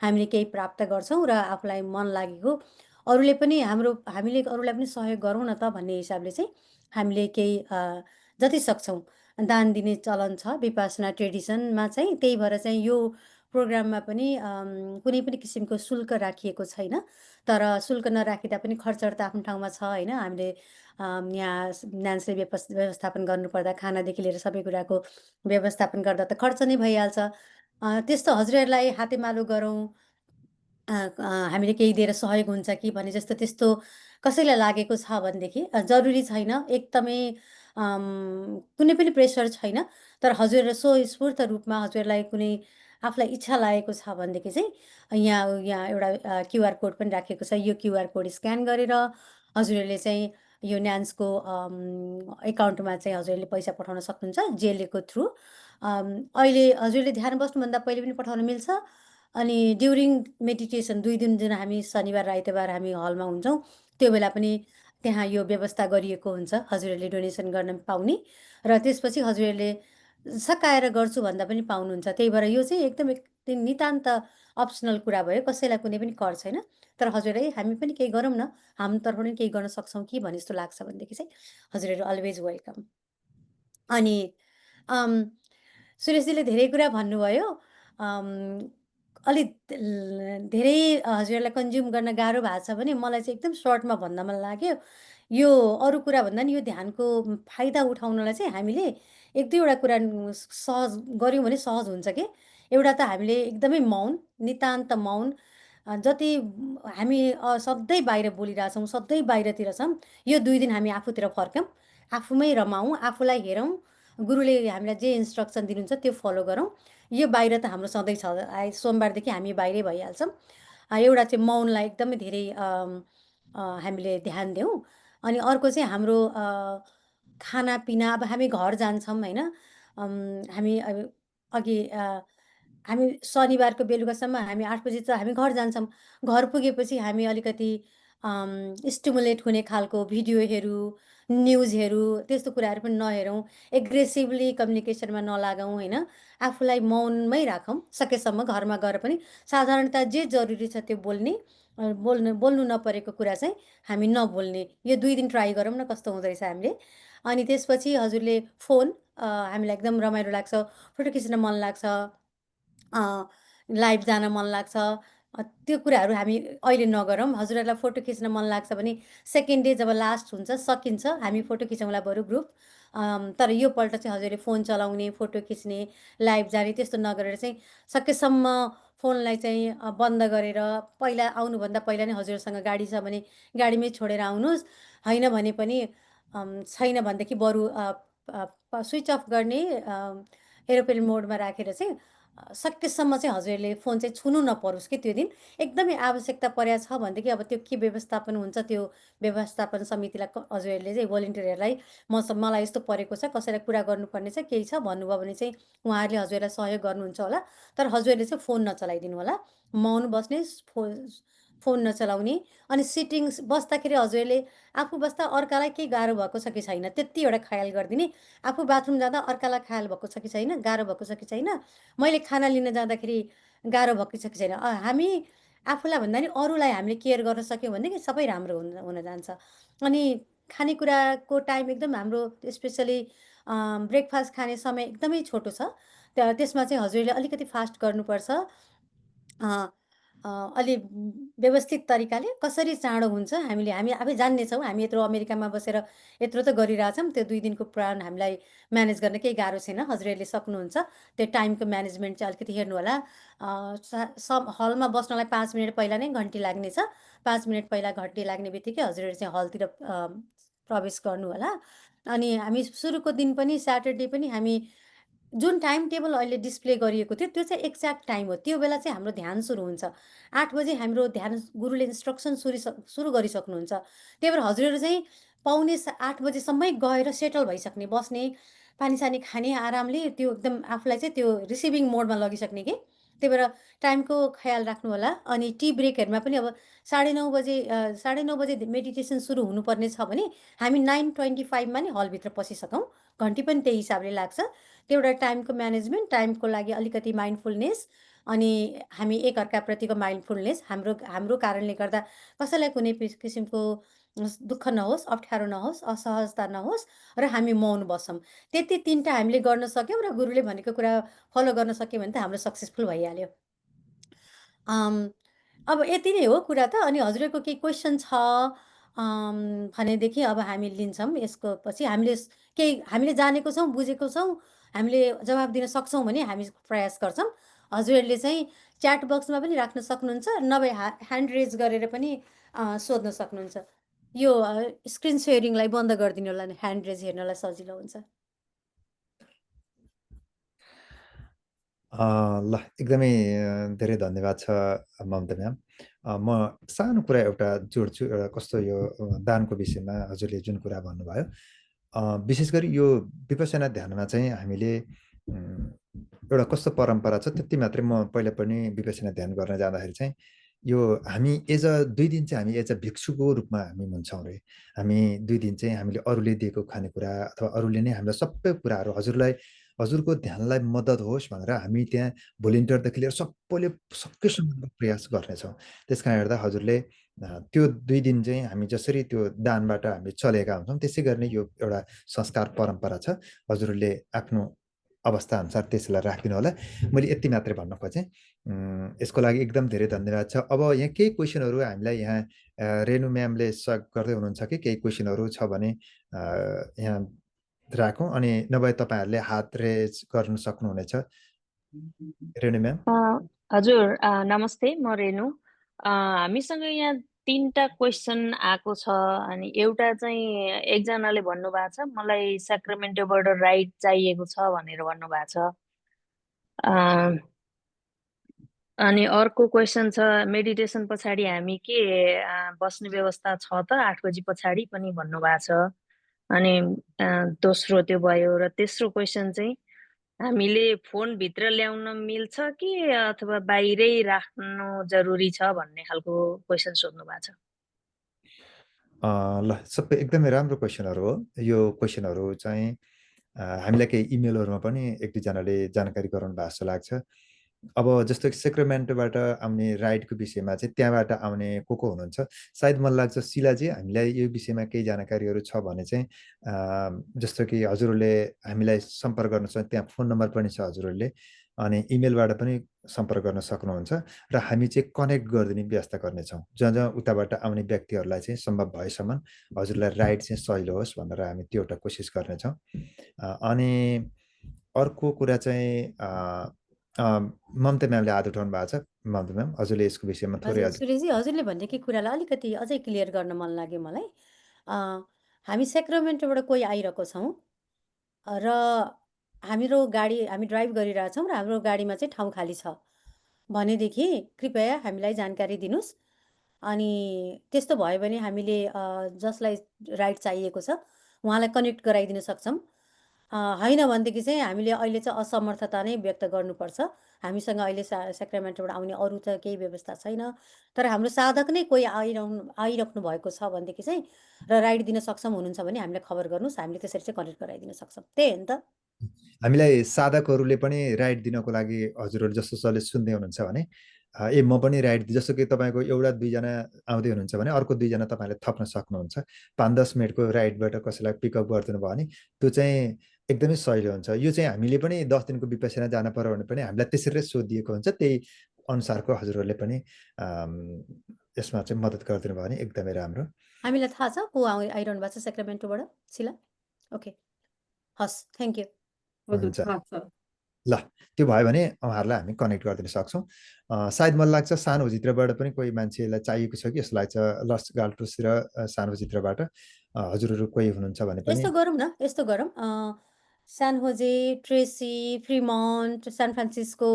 हामीले केही प्राप्त गर्छौँ र आफूलाई मन लागेको अरूले पनि हामीले अरूलाई पनि सहयोग गरौँ न त भन्ने हिसाबले चाहिँ हामीले केही जति सक्छौँ दान दिने चलन छ विपश्यना ट्रेडिसनमा चाहिँ। त्यही भएर चाहिँ यो प्रोग्राममा पनि कुनै पनि किसिमको शुल्क राखिएको छैन। तर शुल्क नराखिँदा पनि खर्च त आफ्नो ठाउँमा छ होइन। हामीले यहाँ न्यान्सले व्यवस्थापन गर्नुपर्दा खानादेखि लिएर सबै कुराको व्यवस्थापन गर्दा त खर्च नै भइहाल्छ। त्यस्तो हजुरहरूलाई हातेमालो गरौँ, हामीले केही दिएर सहयोग हुन्छ कि भने जस्तो त्यस्तो कसैलाई लागेको छ भनेदेखि जरुरी छैन। एकदमै कुनै पनि प्रेसर छैन। तर हजुरहरू स्वस्फूर्त रूपमा हजुरलाई कुनै आफूलाई इच्छा लागेको छ भनेदेखि चाहिँ यहाँ एउटा क्युआर कोड पनि राखेको छ। यो क्युआर कोड स्क्यान गरेर हजुरहरूले चाहिँ यो न्यान्सको एकाउन्टमा चाहिँ हजुरहरूले पैसा पठाउन सक्नुहुन्छ जेएलएको थ्रु। अहिले हजुरले ध्यान बस्नुभन्दा पहिले पनि पठाउन मिल्छ। अनि ड्युरिङ मेडिटेसन 2 दिन जुन हामी शनिबार आइतबार हामी हलमा हुन्छौँ, त्यो बेला पनि त्यहाँ यो व्यवस्था गरिएको हुन्छ हजुरहरूले डोनेसन गर्न पाउने। र त्यसपछि हजुरहरूले सकाएर गर्छु भन्दा पनि पाउनुहुन्छ। त्यही भएर यो चाहिँ एकदम नितान्त अप्सनल कुरा भयो, कसैलाई कुनै पनि कर छैन। तर हजुरले हामी पनि केही गरौँ न, हाम्रो तर्फबाट पनि केही गर्न सक्छौँ कि भने जस्तो लाग्छ भनेदेखि चाहिँ हजुरहरू अलवेज वेलकम। अनि सुरेशजीले धेरै कुरा भन्नुभयो। अलिक धेरै हजुरहरूलाई कन्ज्युम गर्न गाह्रो भएको छ भने मलाई चाहिँ एकदम सर्टमा भन्न मन लाग्यो। यो अरू कुरा भन्दा नि यो ध्यानको फाइदा उठाउनलाई चाहिँ हामीले 1-2वटा कुरा सहज गऱ्यौँ भने सहज हुन्छ के। एउटा त हामीले एकदमै मौन, नितान्त मौन, जति हामी सधैँ बाहिर बोलिरहेछौँ, सधैँ बाहिरतिर छौँ, यो 2 दिन हामी आफूतिर फर्कौँ, आफूमै रमाउँ, आफूलाई हेरौँ, गुरुले हामीलाई जे इन्स्ट्रक्सन दिनुहुन्छ त्यो फलो गरौँ। यो बाहिर त हाम्रो सधैँ छ, सोमबारदेखि हामी बाहिरै भइहाल्छौँ। एउटा चाहिँ मौनलाई एकदमै धेरै हामीले ध्यान देऊ। अनि अर्को चाहिँ हाम्रो खानापिना, अब हामी घर जान्छौँ होइन। हामी अघि हामी शनिबारको बेलुकासम्म हामी 8 बजी त हामी घर जान्छौँ। घर पुगेपछि हामी अलिकति स्टिमुलेट हुने खालको भिडियो हेरौँ, न्युज हेरौँ, त्यस्तो कुराहरू पनि नहेरौँ। एग्रेसिभली कम्युनिकेसनमा नलागौँ होइन। आफूलाई मौनमै राखौँ सकेसम्म। घरमा गएर पनि साधारणतः जे जरुरी छ त्यो बोल्नु नपरेको कुरा चाहिँ हामी नबोल्ने। यो 2 दिन ट्राई गरौँ न कस्तो हुँदो रहेछ हामीले। अनि त्यसपछि हजुरले फोन, हामीलाई एकदम रमाइलो लाग्छ, फोटो खिच्न मन लाग्छ, लाइभ जान मन लाग्छ, त्यो कुराहरू हामी अहिले नगरौँ। हजुरहरूलाई फोटो खिच्न मन लाग्छ भने सेकेन्ड डे जब लास्ट हुन्छ, सकिन्छ, हामी फोटो खिचौँला बरु ग्रुप। तर योपल्ट चाहिँ हजुरले फोन चलाउने, फोटो खिच्ने, लाइभ जाने त्यस्तो नगरेर चाहिँ सकेसम्म फोनलाई चाहिँ बन्द गरेर पहिला आउनुभन्दा पहिला नै हजुरसँग गाडी छ भने गाडीमै छोडेर आउनुहोस्, होइन भने पनि छैन भनेदेखि बरु स्विच अफ गर्ने एरोप्लेन मोडमा राखेर चाहिँ सकेसम्म चाहिँ हजुरले फोन चाहिँ छुनु नपरोस् कि त्यो दिन एकदमै आवश्यकता परेको छ भनेदेखि अब त्यो के व्यवस्थापन हुन्छ त्यो व्यवस्थापन समितिलाई हजुरहरूले चाहिँ भोलिन्टियरहरूलाई मलाई यस्तो परेको छ, कसैलाई कुरा गर्नुपर्ने छ, केही छ भन्नुभयो भने चाहिँ उहाँहरूले हजुरलाई सहयोग गर्नुहुन्छ होला। तर हजुरहरूले चाहिँ फोन नचलाइदिनु होला, मौन बस्ने, फोन नचलाउने। अनि सिटिङ्स बस्दाखेरि हजुरहरूले आफू बस्दा अर्कालाई केही गाह्रो भएको छ कि छैन त्यति एउटा ख्याल गरिदिने। आफू बाथरुम जाँदा अर्कालाई ख्याल भएको छ कि छैन, गाह्रो भएको छ कि छैन, मैले खाना लिन जाँदाखेरि गाह्रो भएको छ कि छैन। हामी आफूलाई भन्दा नि अरूलाई हामीले केयर गर्न सक्यौँ भनेदेखि सबै राम्रो हुन हुन जान्छ। अनि खानेकुराको टाइम एकदम हाम्रो स्पेसली ब्रेकफास्ट खाने समय एकदमै छोटो छ। त्यसमा चाहिँ हजुरले अलिकति फास्ट गर्नुपर्छ। अलि व्यवस्थित तरिकाले कसरी चाँडो हुन्छ हामी आफै जान्नेछौँ। हामी यत्रो अमेरिकामा बसेर यत्रो त गरिरहेछौँ, त्यो 2 दिनको प्लान हामीलाई म्यानेज गर्न केही गाह्रो छैन। हजुरहरूले सक्नुहुन्छ। त्यो टाइमको म्यानेजमेन्ट चाहिँ अलिकति हेर्नु होला। हलमा बस्नलाई 5 मिनट पहिला नै घन्टी लाग्नेछ। 5 मिनट पहिला घन्टी लाग्ने बित्तिकै हजुरहरू चाहिँ हलतिर प्रवेश गर्नु होला। अनि हामी सुरुको दिन पनि स्याटरडे पनि हामी जुन टाइम टेबल अहिले डिस्प्ले गरिएको थियो त्यो चाहिँ एक्ज्याक्ट टाइम हो। त्यो बेला चाहिँ हाम्रो ध्यान सुरु हुन्छ। 8 बजे हाम्रो ध्यान गुरुले इन्स्ट्रक्सन सुरु गरिसक्नुहुन्छ। त्यही भएर हजुरहरू चाहिँ पाउने 8 बजेसम्मै गएर सेटल भइसक्ने, बस्ने, पानीसानी खाने आरामले, त्यो एकदम आफूलाई चाहिँ त्यो रिसिभिङ मोडमा लगिसक्ने कि। त्यही भएर टाइमको ख्याल राख्नु होला। अनि टी ब्रेकहरूमा पनि अब 9:30 बजे 9:30 बजे मेडिटेसन सुरु हुनुपर्ने छ भने हामी 9:25 मा नै हलभित्र पसिसकौँ। घन्टी पनि त्यही हिसाबले लाग्छ। त्यो एउटा टाइमको म्यानेजमेन्ट, टाइमको लागि अलिकति माइन्डफुलनेस, अनि हामी एकअर्काप्रतिको माइन्डफुलनेस, हाम्रो हाम्रो कारणले गर्दा कसैलाई कुनै किसिमको दुःख नहोस्, अप्ठ्यारो नहोस्, असहजता नहोस् र हामी मौन बसौँ। त्यति 3टा हामीले गर्न सक्यौँ र गुरुले भनेको कुरा फलो गर्न सक्यौँ भने त हाम्रो सक्सेसफुल भइहाल्यो। अब यति नै हो कुरा त। अनि हजुरहरूको केही क्वेसन छ भनेदेखि अब हामी लिन्छौँ। यसको पछि हामीले जानेको छौँ, बुझेको छौँ, हामीले जवाब दिन सक्छौँ भने हामी प्रयास गर्छौँ। हजुरहरूले चाहिँ च्याट बक्समा पनि राख्न सक्नुहुन्छ, नभए ह्यान्ड रेज गरेर पनि सोध्न सक्नुहुन्छ। यो स्क्रिन सेयरिङलाई बन्द गरिदिनु होला, ह्यान्ड रेज हेर्नलाई सजिलो हुन्छ। ल एकदमै धेरै धन्यवाद छ ममता म्याम। म सानो कुरा एउटा जोड्छु। एउटा कस्तो यो दानको विषयमा हजुरले जुन कुरा भन्नुभयो, विशेष गरी यो विपसना ध्यानमा चाहिँ हामीले एउटा कस्तो परम्परा छ त्यति मात्रै। म पहिला पनि विपसना ध्यान गर्न जाँदाखेरि चाहिँ यो हामी 2 दिन चाहिँ हामी भिक्षुको रूपमा हामी हुन्छौँ रे। हामी 2 दिन चाहिँ हामीले अरूले दिएको खानेकुरा अथवा अरूले नै हामीलाई सबै कुराहरू हजुरको ध्यानलाई मद्दत होस् भनेर हामी त्यहाँ भोलिन्टियरदेखि लिएर सबैले सकेसम्म प्रयास गर्नेछौँ। त्यस कारण हेर्दा हजुरले त्यो 2 दिन चाहिँ हामी जसरी त्यो दानबाट हामी चलेका हुन्छौँ त्यसै गर्ने यो एउटा संस्कार परम्परा छ। हजुरले आफ्नो अवस्थाअनुसार त्यसलाई राखिदिनु होला। मैले यति मात्रै भन्न खोजेँ। यसको लागि एकदम धेरै धन्यवाद छ। अब यहाँ केही क्वेसनहरू हामीलाई यहाँ रेणु म्यामले सहयोग गर्दै हुनुहुन्छ कि केही क्वेसनहरू छ भने यहाँ राखौँ, अनि नभए तपाईँहरूले हात रेज गर्न सक्नुहुनेछ। रेणु म्याम। हजुर नमस्ते, म रेणु। हामीसँग यहाँ 3टा क्वेसन आएको छ। अनि एउटा चाहिँ एकजनाले भन्नुभएको छ मलाई स्याक्रामेन्टोबाट राइड चाहिएको छ भनेर भन्नुभएको छ। अनि अर्को क्वेसन छ मेडिटेसन पछाडि हामी के बस्ने व्यवस्था छ त 8 बजी पछाडि पनि भन्नुभएको छ। अनि दोस्रो त्यो भयो। र तेस्रो क्वेसन चाहिँ हामीले फोन भित्र ल्याउन मिल्छ कि अथवा बाहिरै राख्नु जरुरी छ भन्ने खालको क्वेसन सोध्नु भएको छ। ल सबै एकदमै राम्रो क्वेसनहरू हो। यो क्वेसनहरू चाहिँ हामीलाई केही इमेलहरूमा पनि 1-2 जनाले जानकारी गराउनु भएको जस्तो लाग्छ। अब जस्तो कि सेक्रामेन्टोबाट आउने राइडको विषयमा चाहिँ त्यहाँबाट आउने को हुनुहुन्छ, सायद मलाई लाग्छ शिलाजी हामीलाई यो विषयमा केही जानकारीहरू छ भने चाहिँ जस्तो कि हजुरहरूले हामीलाई सम्पर्क गर्न सक्छ। त्यहाँ फोन नम्बर पनि छ हजुरहरूले, अनि इमेलबाट पनि सम्पर्क गर्न सक्नुहुन्छ र हामी चाहिँ कनेक्ट गरिदिने व्यवस्था गर्नेछौँ। जहाँ उताबाट आउने व्यक्तिहरूलाई चाहिँ सम्भव भएसम्म हजुरलाई राइड चाहिँ सजिलो होस् भनेर हामी त्यो एउटा कोसिस गर्नेछौँ। अनि अर्को कुरा चाहिँ ममता म्यामले हात उठाउनु भएको छ। ममता म्याम हजुरले यसको विषयमा थोरै हजुर अझ सुरेशजी, हजुरले भनेकै कुरालाई अलिकति अझै क्लियर गर्न मन लाग्यो मलाई। हामी सेक्रामेन्टोबाट कोही आइरहेको छौँ र हामी ड्राइभ गरिरहेछौँ र हाम्रो गाडीमा चाहिँ ठाउँ खाली छ भनेदेखि कृपया हामीलाई जानकारी दिनुहोस्। अनि त्यस्तो भयो भने हामीले जसलाई राइड चाहिएको छ उहाँलाई कनेक्ट गराइदिन सक्छौँ। होइन भनेदेखि चाहिँ हामीले अहिले चाहिँ असमर्थता नै व्यक्त गर्नुपर्छ। हामीसँग अहिले सेक्रामेन्टोबाट आउने अरू त केही व्यवस्था छैन, तर हाम्रो साधक नै कोही आइराख्नु भएको छ भनेदेखि चाहिँ र राइड दिन सक्षम हुनुहुन्छ भने हामीलाई खबर गर्नुहोस्, हामीले त्यसरी चाहिँ कनेक्ट गराइदिन सक्छौँ। त्यही हो नि त। हामीलाई साधकहरूले पनि राइड दिनको लागि हजुरहरू जस्तो जसले सुन्दै हुनुहुन्छ भने म पनि राइड जस्तो कि तपाईँको एउटा दुईजना आउँदै हुनुहुन्छ भने अर्को दुईजना तपाईँले थप्न सक्नुहुन्छ। 5-10 मिनटको राइडबाट कसैलाई पिकअप गरिदिनु भयो भने त्यो चाहिँ एकदमै सजिलो हुन्छ। यो चाहिँ हामीले पनि 10 दिनको विपसना जान पर्यो भने पनि हामीलाई त्यसरी सोधिएको हुन्छ। त्यही अनुसारको हजुरहरूले पनि यसमा चाहिँ मद्दत गरिदिनु भयो भने एकदमै राम्रो। हामीलाई थाहा छ को आइरहनु भएको छ सेक्रामेन्टोबाट शिला? ओके, हस्, थ्याङ्क यू। हुन्छ ल, त्यो भयो भने उहाँहरूलाई हामी कनेक्ट गरिदिन सक्छौँ। सायद मलाई लाग्छ सानो भित्रबाट पनि कोही मान्छेलाई चाहिएको छ कि जस्तो लाग्छ। लस गाल्टोस र सानो भित्रबाट हजुरहरू कोही हुनुहुन्छ भने पनि यस्तो गरौँ न, यस्तो गरौँ, सान होजे, ट्रेसी, फ्रिमन्ट, सान फ्रान्सिस्को,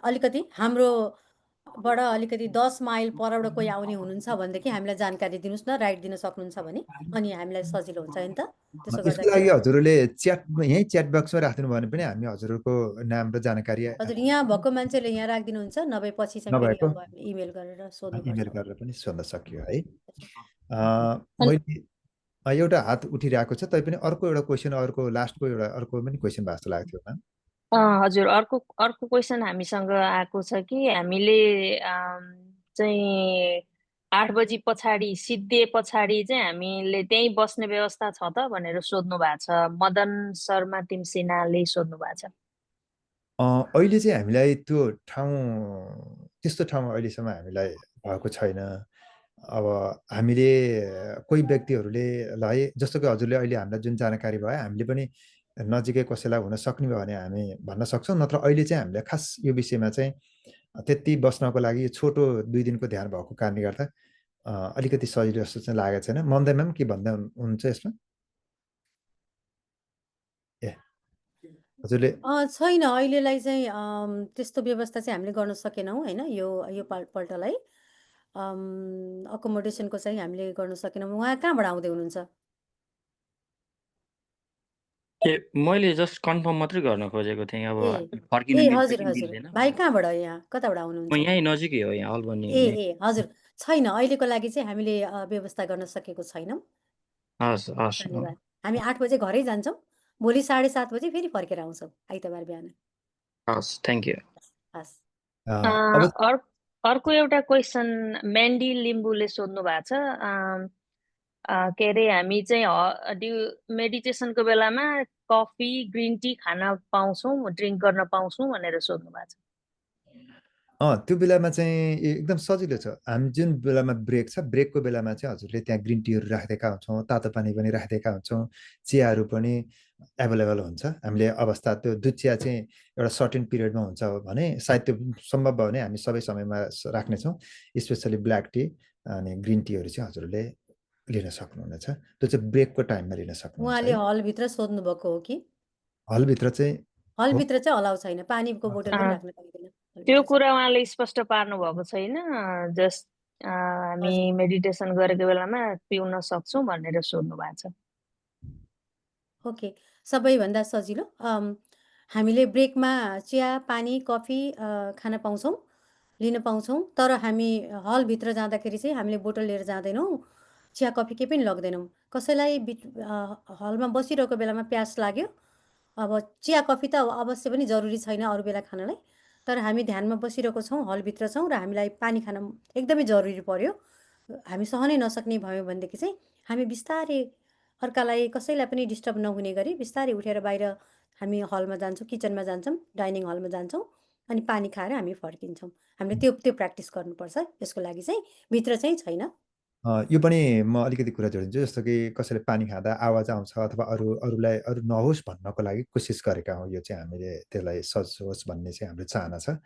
अलिकति हाम्रोबाट अलिकति 10 माइल परबाट कोही आउने हुनुहुन्छ भनेदेखि हामीलाई जानकारी दिनुहोस् न, राइड दिन सक्नुहुन्छ भने, अनि हामीलाई सजिलो हुन्छ नि त। त्यसो यसको लागि गर्दाखेरि हजुरहरूले यहीँ च्याट बक्समा राख्नु भयो भने पनि हामी हजुरहरूको नाम र जानकारी हजुर यहाँ भएको मान्छेले यहाँ राखिदिनुहुन्छ, नभए पछि चाहिँ फेरि नभएको अब हामी इमेल गरेर सोध्नुपर्छ। इमेल गरेर पनि सोध्न सकियो है। अनि मैले एउटा हात उठिरहेको छ, तैपनि अर्को एउटा क्वेसन, अर्को पनि क्वेसन भएको जस्तो लाग्थ्यो म्याम। हजुर, अर्को क्वेसन हामीसँग आएको छ कि हामीले चाहिँ 8 बजी पछाडि सिद्धिए पछाडि चाहिँ हामीले त्यहीँ बस्ने व्यवस्था छ त भनेर सोध्नु भएको छ। मदन शर्मा तिमसिनाले सोध्नु भएको छ। अहिले चाहिँ हामीलाई त्यो त्यस्तो ठाउँ अहिलेसम्म हामीलाई भएको छैन। अब हामीले कोही व्यक्तिहरूले जस्तो कि हजुरले अहिले हामीलाई जुन जानकारी भयो हामीले पनि नजिकै कसैलाई हुन सक्ने भयो भने हामी भन्न सक्छौँ। नत्र अहिले चाहिँ हामीले खास यो विषयमा चाहिँ त्यति बस्नको लागि छोटो 2 दिनको ध्यान भएको कारणले गर्दा अलिकति सजिलो जस्तो चाहिँ लागेको छैन। ममता म्याम के भन्दै हुनुहुन्छ यसमा? ए हजुरले छैन अहिलेलाई चाहिँ त्यस्तो व्यवस्था चाहिँ हामीले गर्न सकेनौँ होइन, यो पल्टलाई अकोमोडेसनको चाहिँ हामीले गर्न सकेनौँ। उहाँ कहाँबाट आउँदै हुनुहुन्छ? मैले जस्ट कन्फर्म मात्रै गर्न खोजेको थिएँ। अब फर्किन ए मिल्छ हजुर कि हजुर, मिल्दैन? भाइ कहाँबाट, यहाँ कताबाट म आउनुहुन्छ? यहीँ नजिकै हो, यहाँ अल्बनी। हजुर, छैन अहिलेको लागि चाहिँ हामीले व्यवस्था गर्न सकेको छैनौँ। हस् हस् धन्यवाद। हामी 8 बजे घरै जान्छौँ, भोलि 7:30 बजे फेरि फर्केर आउँछौँ आइतबार बिहान। हस्, थ्याङ्क यू। हस्। अब अर्को एउटा क्वेसन मेन्डी लिम्बूले सोध्नु भएको छ। के अरे हामी चाहिँ मेडिटेसनको बेलामा कफी ग्रिन टी खान पाउँछौँ, ड्रिङ्क गर्न पाउँछौँ भनेर सोध्नु भएको छ। त्यो बेलामा चाहिँ एकदम सजिलो छ। हामी जुन बेलामा ब्रेक छ, ब्रेकको बेलामा चाहिँ हजुरले त्यहाँ ग्रिन टीहरू राखिदिएका हुन्छौँ, तातो पानी पनि राखिदिएका हुन्छौँ, चियाहरू पनि एभाइलेबल हुन्छ। हामीले अवस्था त्यो दुध चिया चाहिँ एउटा सर्टेन पिरियडमा हुन्छ भने सायद त्यो सम्भव भयो भने हामी सबै समयमा राख्नेछौँ। स्पेसली ब्ल्याक टी अनि ग्रिन टीहरू चाहिँ हजुरले लिन सक्नुहुनेछ। त्यो चाहिँ ब्रेकको टाइममा लिन सक्नुहुन्छ। उहाँले हलभित्र सोध्नु भएको हो कि? हलभित्र चाहिँ अलाउ छैन, पानीको बोतल पनि राख्न पाइँदैन। त्यो कुरा उहाँले स्पष्ट पार्नु भएको छैन। जस्ट हामी मेडिटेसन गरेको बेलामा पिउन सक्छौँ भनेर सोध्नु भएको छ। ओके, सबैभन्दा सजिलो हामीले ब्रेकमा चिया, पानी, कफी खान पाउँछौँ, लिन पाउँछौँ। तर हामी हलभित्र जाँदाखेरि चाहिँ हामीले बोतल लिएर जाँदैनौँ, चिया कफी केही पनि लग्दैनौँ। कसैलाई हलमा बसिरहेको बेलामा प्यास लाग्यो, अब चिया कफी त अवश्य पनि जरुरी छैन अरू बेला खानलाई, तर हामी ध्यानमा बसिरहेको छौँ, हलभित्र छौँ र हामीलाई पानी खान एकदमै जरुरी पर्यो, हामी सहनै नसक्ने भयो भनेदेखि चाहिँ हामी बिस्तारै अर्कालाई कसैलाई पनि डिस्टर्ब नहुने गरी बिस्तारै उठेर बाहिर हामी हलमा जान्छौँ, किचनमा जान्छौँ, डाइनिङ हलमा जान्छौँ, अनि पानी खाएर हामी फर्किन्छौँ। हामीले त्यो प्र्याक्टिस गर्नुपर्छ। यसको लागि चाहिँ भित्र चाहिँ छैन। यो पनि म अलिकति कुरा जोडिन्छु। जस्तो कि कसैले पानी खाँदा आवाज आउँछ अथवा अरू नहोस् भन्नको लागि कोसिस गरेका हौँ। यो चाहिँ हामीले त्यसलाई सज होस् भन्ने चाहिँ हाम्रो चाहना छ।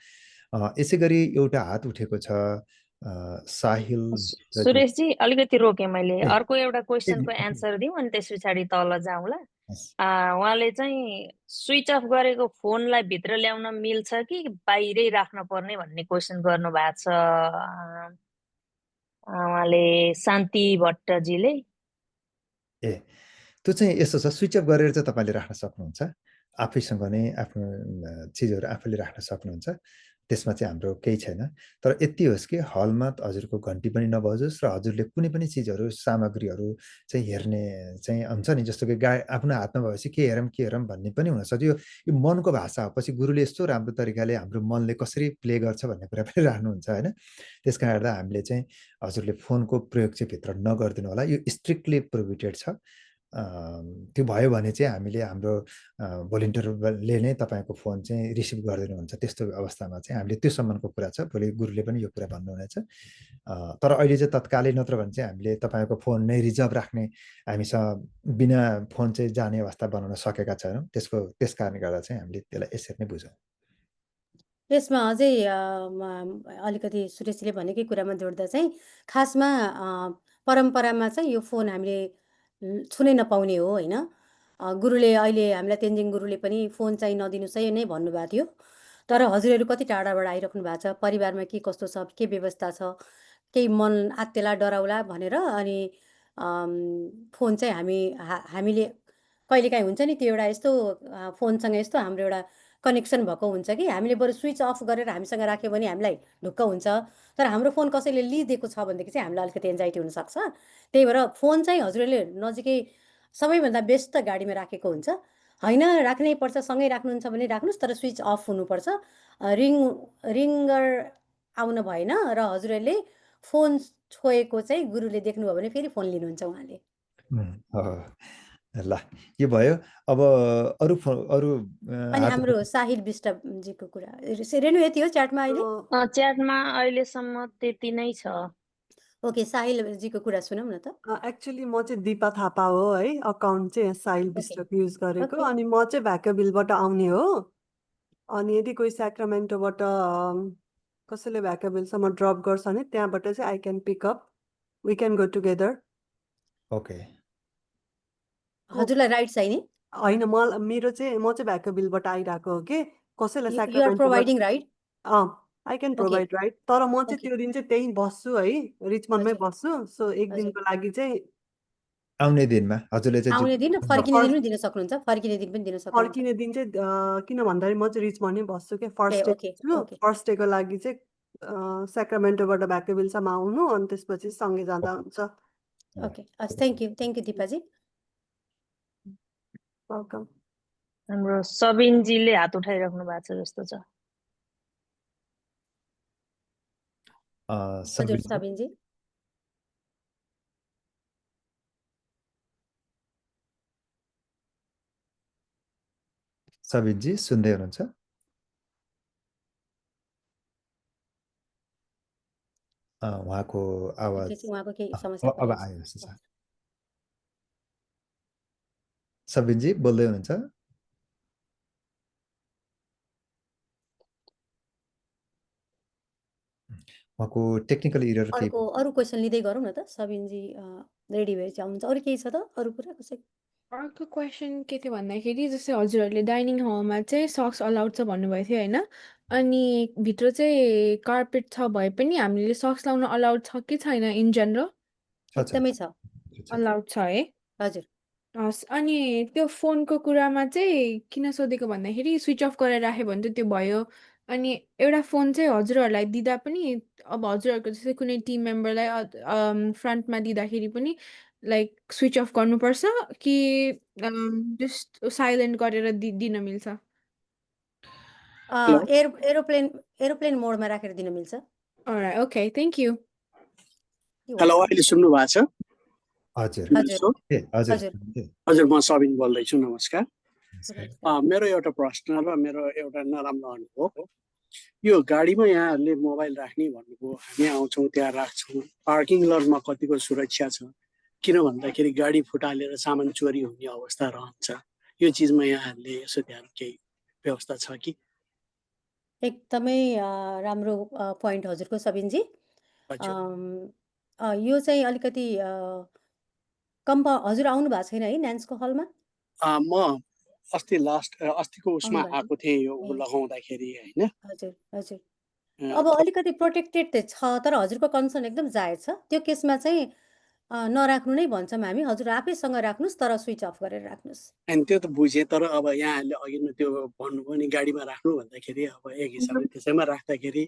यसै गरी एउटा हात उठेको छ साहिल विष्टजी। सुरेशजी अलिकति रोकेँ मैले। ए, अर्को एउटा क्वेसनको ए, एन्सर दिउँ अनि त्यस पछाडि तल जाउँला। हस्। उहाँले चाहिँ स्विच अफ गरेको फोनलाई भित्र ल्याउन मिल्छ कि बाहिरै राख्न पर्ने भन्ने क्वेसन गर्नु भएको छ उहाँले, शान्ति भट्टजीले। ए त्यो चाहिँ यस्तो छ, स्विच अफ गरेर चाहिँ तपाईँले राख्न सक्नुहुन्छ, आफैसँग नै आफ्नो चिजहरू आफैले राख्न सक्नुहुन्छ, त्यसमा चाहिँ हाम्रो केही छैन। तर यति होस् कि हलमा हजुरको घन्टी पनि नबजोस् र हजुरले कुनै पनि चिजहरू सामग्रीहरू चाहिँ हेर्ने चाहिँ हुन्छ नि, जस्तो कि आफ्नो हातमा भएपछि के हेरौँ भन्ने पनि हुनसक्छ। यो मनको भाषा हो। पछि गुरुले यस्तो राम्रो तरिकाले हाम्रो मनले कसरी प्ले गर्छ भन्ने कुरा पनि राख्नुहुन्छ होइन। त्यस कारण गर्दा हामीले चाहिँ हजुरले फोनको प्रयोग चाहिँ भित्र नगरिदिनु होला, यो स्ट्रिक्टली प्रोहिबिटेड छ। त्यो भयो भने चाहिँ हामीले हाम्रो भोलिन्टियरले नै तपाईँको फोन चाहिँ रिसिभ गरिदिनुहुन्छ। त्यस्तो अवस्थामा चाहिँ हामीले त्यो सम्बन्धको कुरा छ, भोलि गुरुले पनि यो कुरा भन्नुहुनेछ। तर अहिले चाहिँ तत्कालै, नत्र भने चाहिँ हामीले तपाईँको फोन नै रिजर्भ राख्ने, हामीसँग बिना फोन चाहिँ जाने अवस्था बनाउन सकेका छैनौँ। त्यस कारणले गर्दा चाहिँ हामीले त्यसलाई यसरी नै बुझौँ। यसमा अझै अलिकति सुरेशजीले भनेकै कुरामा जोड्दा चाहिँ खासमा परम्परामा चाहिँ यो फोन हामीले छुनै नपाउने हो होइन। गुरुले अहिले हामीलाई तेन्जिङ गुरुले पनि फोन चाहिँ नदिनुहोस् है नै भन्नुभएको थियो। तर हजुरहरू कति टाढाबाट आइराख्नु भएको छ, परिवारमा के कस्तो छ, के व्यवस्था छ, केही मन आत्तेला डराउला भनेर अनि फोन चाहिँ हामीले कहिलेकाहीँ हुन्छ नि त्यो एउटा यस्तो फोनसँग यस्तो हाम्रो एउटा कनेक्सन भएको हुन्छ कि हामीले बरु स्विच अफ गरेर हामीसँग राख्यो भने हामीलाई ढुक्क हुन्छ। तर हाम्रो फोन कसैले लिइदिएको छ भनेदेखि चाहिँ हामीलाई अलिकति एन्जाइटी हुनसक्छ। त्यही भएर फोन चाहिँ हजुरहरूले नजिकै सबैभन्दा बेस्ट गाडीमा राखेको हुन्छ। होइन राख्नै पर्छ, सँगै राख्नुहुन्छ भने राख्नुहोस्, तर स्विच अफ हुनुपर्छ। रिङ्गर आउन भएन र हजुरहरूले फोन छोएको चाहिँ गुरुले देख्नुभयो भने फेरि फोन लिनुहुन्छ उहाँले। ल यो भयो। अब अरू अनि हाम्रो साहिल विष्टजीको कुरा रेणु यति हो च्याटमा अहिले? च्याटमा अहिलेसम्म त्यति नै छ। ओके, साहिलजीको कुरा सुनौँ न त। एक्चुअली म चाहिँ दिपा थापा हो है, अकाउन्ट चाहिँ साहिल विष्टको युज गरेको। ओके। अनि म चाहिँ भ्याकाबिलबाट आउने हो। अनि यदि कोही स्याक्रामेन्टोबाट कसैले भ्याकाबिलसम्म ड्रप गर्छ भने त्यहाँबाट चाहिँ I can pick up, we can go together. Okay, हजुरलाई राइट छैन? होइन, म चाहिँ भ्याकाबिलबाट आइरहेको हो कि कसैलाई यु आर स्याक्रामेन्टोबाट providing right? I can provide right. तर म चाहिँ त्यो दिन चाहिँ त्यहीँ बस्छु है, रिचमन्डमै हजुर। बस्छु। सो एक दिनको लागि चाहिँ आउने दिनमा हजुरले चाहिँ आउने दिन र फर्किने दिन पनि दिन सक्नुहुन्छ, फर्किने दिन पनि दिन सक्नुहुन्छ। फर्किने दिन चाहिँ किन भन्दाखेरि म चाहिँ रिचमन्डमै बस्छु कि फर्स्ट ओके, डे छु। ओके। फर्स्ट डेको लागि चाहिँ स्याक्रामेन्टोबाट भ्याकाबिलसम्म आउनु अनि त्यसपछि सँगै जाँदा हुन्छ। Okay, thank you Dipaji. Welcome. हाम्रो सबिनजीले हात उठाइराख्नु भएको छ जस्तो छ। हजुर सबिनजी। सबिनजी सुन्दै हुनुहुन्छ? उहाँको आवाज उहाँको केही समस्या अब आयो जस्तो छ। सबिनजी बोल्दै हुनुहुन्छ? उहाँको टेक्निकल इरर केही अरू क्वेसन लिँदै गरौँ न त। सबिनजी रेडी भएर चाहिँ आउनुहुन्छ। अरू केही छ त अरू कुरा कसै? अर्को क्वेसन के थियो भन्दाखेरि जस्तै हजुरहरूले डाइनिङ हलमा चाहिँ सक्स अलाउड छ भन्नुभएको थियो होइन, अनि भित्र चाहिँ कार्पेट छ भए पनि हामीले सक्स लाउन अलाउड छ कि छैन? इन जेनरल एकदमै छ, अलाउड छ है? हजुर। हस्। अनि त्यो फोनको कुरामा चाहिँ किन सोधेको भन्दाखेरि स्विच अफ गरेर राख्यो भने त त्यो भयो। अनि एउटा फोन चाहिँ हजुरहरूलाई दिँदा पनि अब हजुरहरूको जस्तै कुनै टिम मेम्बरलाई फ्रन्टमा दिँदाखेरि पनि लाइक स्विच अफ गर्नुपर्छ कि जस्ट साइलेन्ट गरेर दिन मिल्छ? एरोप्लेन मोडमा राखेर दिन मिल्छ। All right, okay, thank you. Hello, अहिले सुन्नु भएको छ? हजुर हजुर, म सबिन बोल्दैछु। नमस्कार। मेरो एउटा प्रश्न र मेरो एउटा नराम्रो अनुभव। यो गाडीमा यहाँहरूले मोबाइल राख्ने भन्नुभयो, हामी आउँछौँ त्यहाँ राख्छौँ। पार्किङ लटमा कतिको सुरक्षा छ? किन भन्दाखेरि गाडी फुटालेर सामान चोरी हुने अवस्था रहन्छ। यो चिजमा यहाँहरूले यसो ध्यान केही व्यवस्था छ कि? एकदमै राम्रो पोइन्ट हजुरको सबिनजी। हजुर यो चाहिँ अलिकति हजुर आउनु भएको छैन है न्यान्सको हलमा? म अस्तिको उसमा आउनु भएको आएको थिएँ यो ए लगाउँदाखेरि होइन हजुर हजुर। अ, अब अलिकति प्रोटेक्टेड त छ, तर हजुरको कन्सर्न एकदम जायज छ। त्यो केसमा चाहिँ नराख्नु नै भन्छौँ हामी। हजुर आफैसँग राख्नुहोस्, तर स्विच अफ गरेर राख्नुहोस्। अनि त्यो त बुझेँ, तर अब यहाँहरूले अघि नै त्यो भन्नुभयो नि गाडीमा राख्नु भन्दाखेरि अब एक हिसाबले त्यसैमा राख्दाखेरि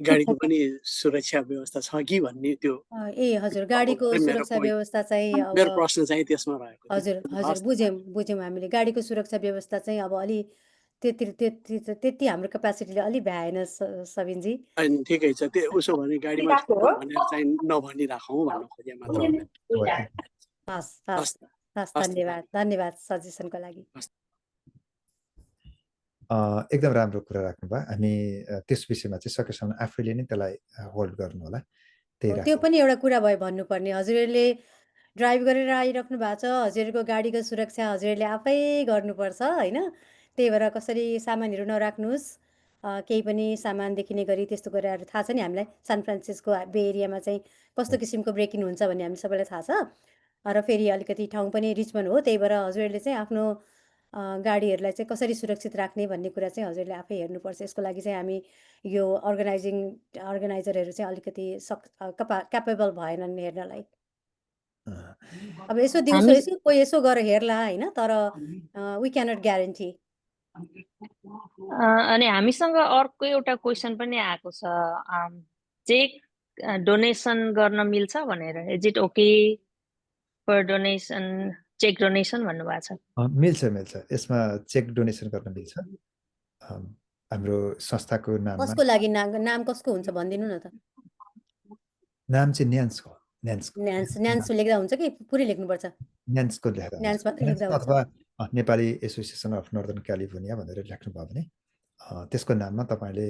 गाडीको पनि सुरक्षा व्यवस्था छ कि भन्ने त्यो ए हजुर, गाडीको मेरो सुरक्षा पोइन्ट व्यवस्था चाहिँ अब मेरो प्रश्न चाहिँ त्यसमा रहेको थियो। हजुर हजुर, हस् त बुझ्यौँ हामीले। गाडीको सुरक्षा व्यवस्था चाहिँ अब अलि त्यति हाम्रो क्यापासिटीले अलि भ्याएन सबिनजी। अनि ठिकै छ, त्यो उसो भने गाडीमा छोड्नु भनेर चाहिँ नभनिराखौँ भन्न खोजेँ मात्र हो। हस् हस् हस् त हस्, हस् त धन्यवाद सजेसनको लागि। एकदम राम्रो कुरा राख्नुभयो। हामी त्यस विषयमा चाहिँ सकेसम्म आफैले नै त्यसलाई होल्ड गर्नु होला। त्यही हो, त्यो राख्नु। पनि एउटा कुरा भयो भन्नुपर्ने। हजुरहरूले ड्राइभ गरेर आइराख्नु भएको छ, हजुरहरूको गाडीको सुरक्षा हजुरहरूले आफै गर्नुपर्छ होइन। त्यही भएर कसरी सामानहरू नराख्नुहोस्। केही पनि सामान देखिने गरी त्यस्तो कुराहरू थाहा छ नि हामीलाई। सान फ्रान्सिस्को बे एरियामा चाहिँ कस्तो किसिमको ब्रेकिङ हुन्छ भन्ने हामी सबैलाई थाहा छ। र फेरि अलिकति ठाउँ पनि रिचमन हो, त्यही भएर हजुरहरूले चाहिँ आफ्नो गाडीहरूलाई चाहिँ कसरी सुरक्षित राख्ने भन्ने कुरा चाहिँ हजुरले आफै हेर्नुपर्छ। यसको लागि चाहिँ हामी यो अर्गनाइजरहरू चाहिँ अलिकति क्यापेबल भएनन् हेर्नलाई। अब यसो दिउँसो हामी कोही यसो गरेर हेर्ला होइन, तर वी क्यानट ग्यारेन्टी। अनि हामीसँग अर्को एउटा क्वेसन पनि आएको छ, चेक डोनेसन गर्न मिल्छ भनेर। Is it okay for donation, cheque donation भन्नुभएको छ। मिल्छ यसमा चेक डोनेसन गर्न मिल्छ। हाम्रो संस्थाको नाममा कसको लागि नाम कसको हुन्छ भनिदिनु न त। नाम चाहिँ न्यान्सको न्यान्स लेख्दा हुन्छ कि पुरै लेख्नुपर्छ? न्यान्सको लेख्दा हुन्छ। न्यान्स मात्रै लेख्दा हुन्छ। अथवा Nepali association of northern California भनेर लेख्नुभयो भने त्यसको नाममा तपाईँले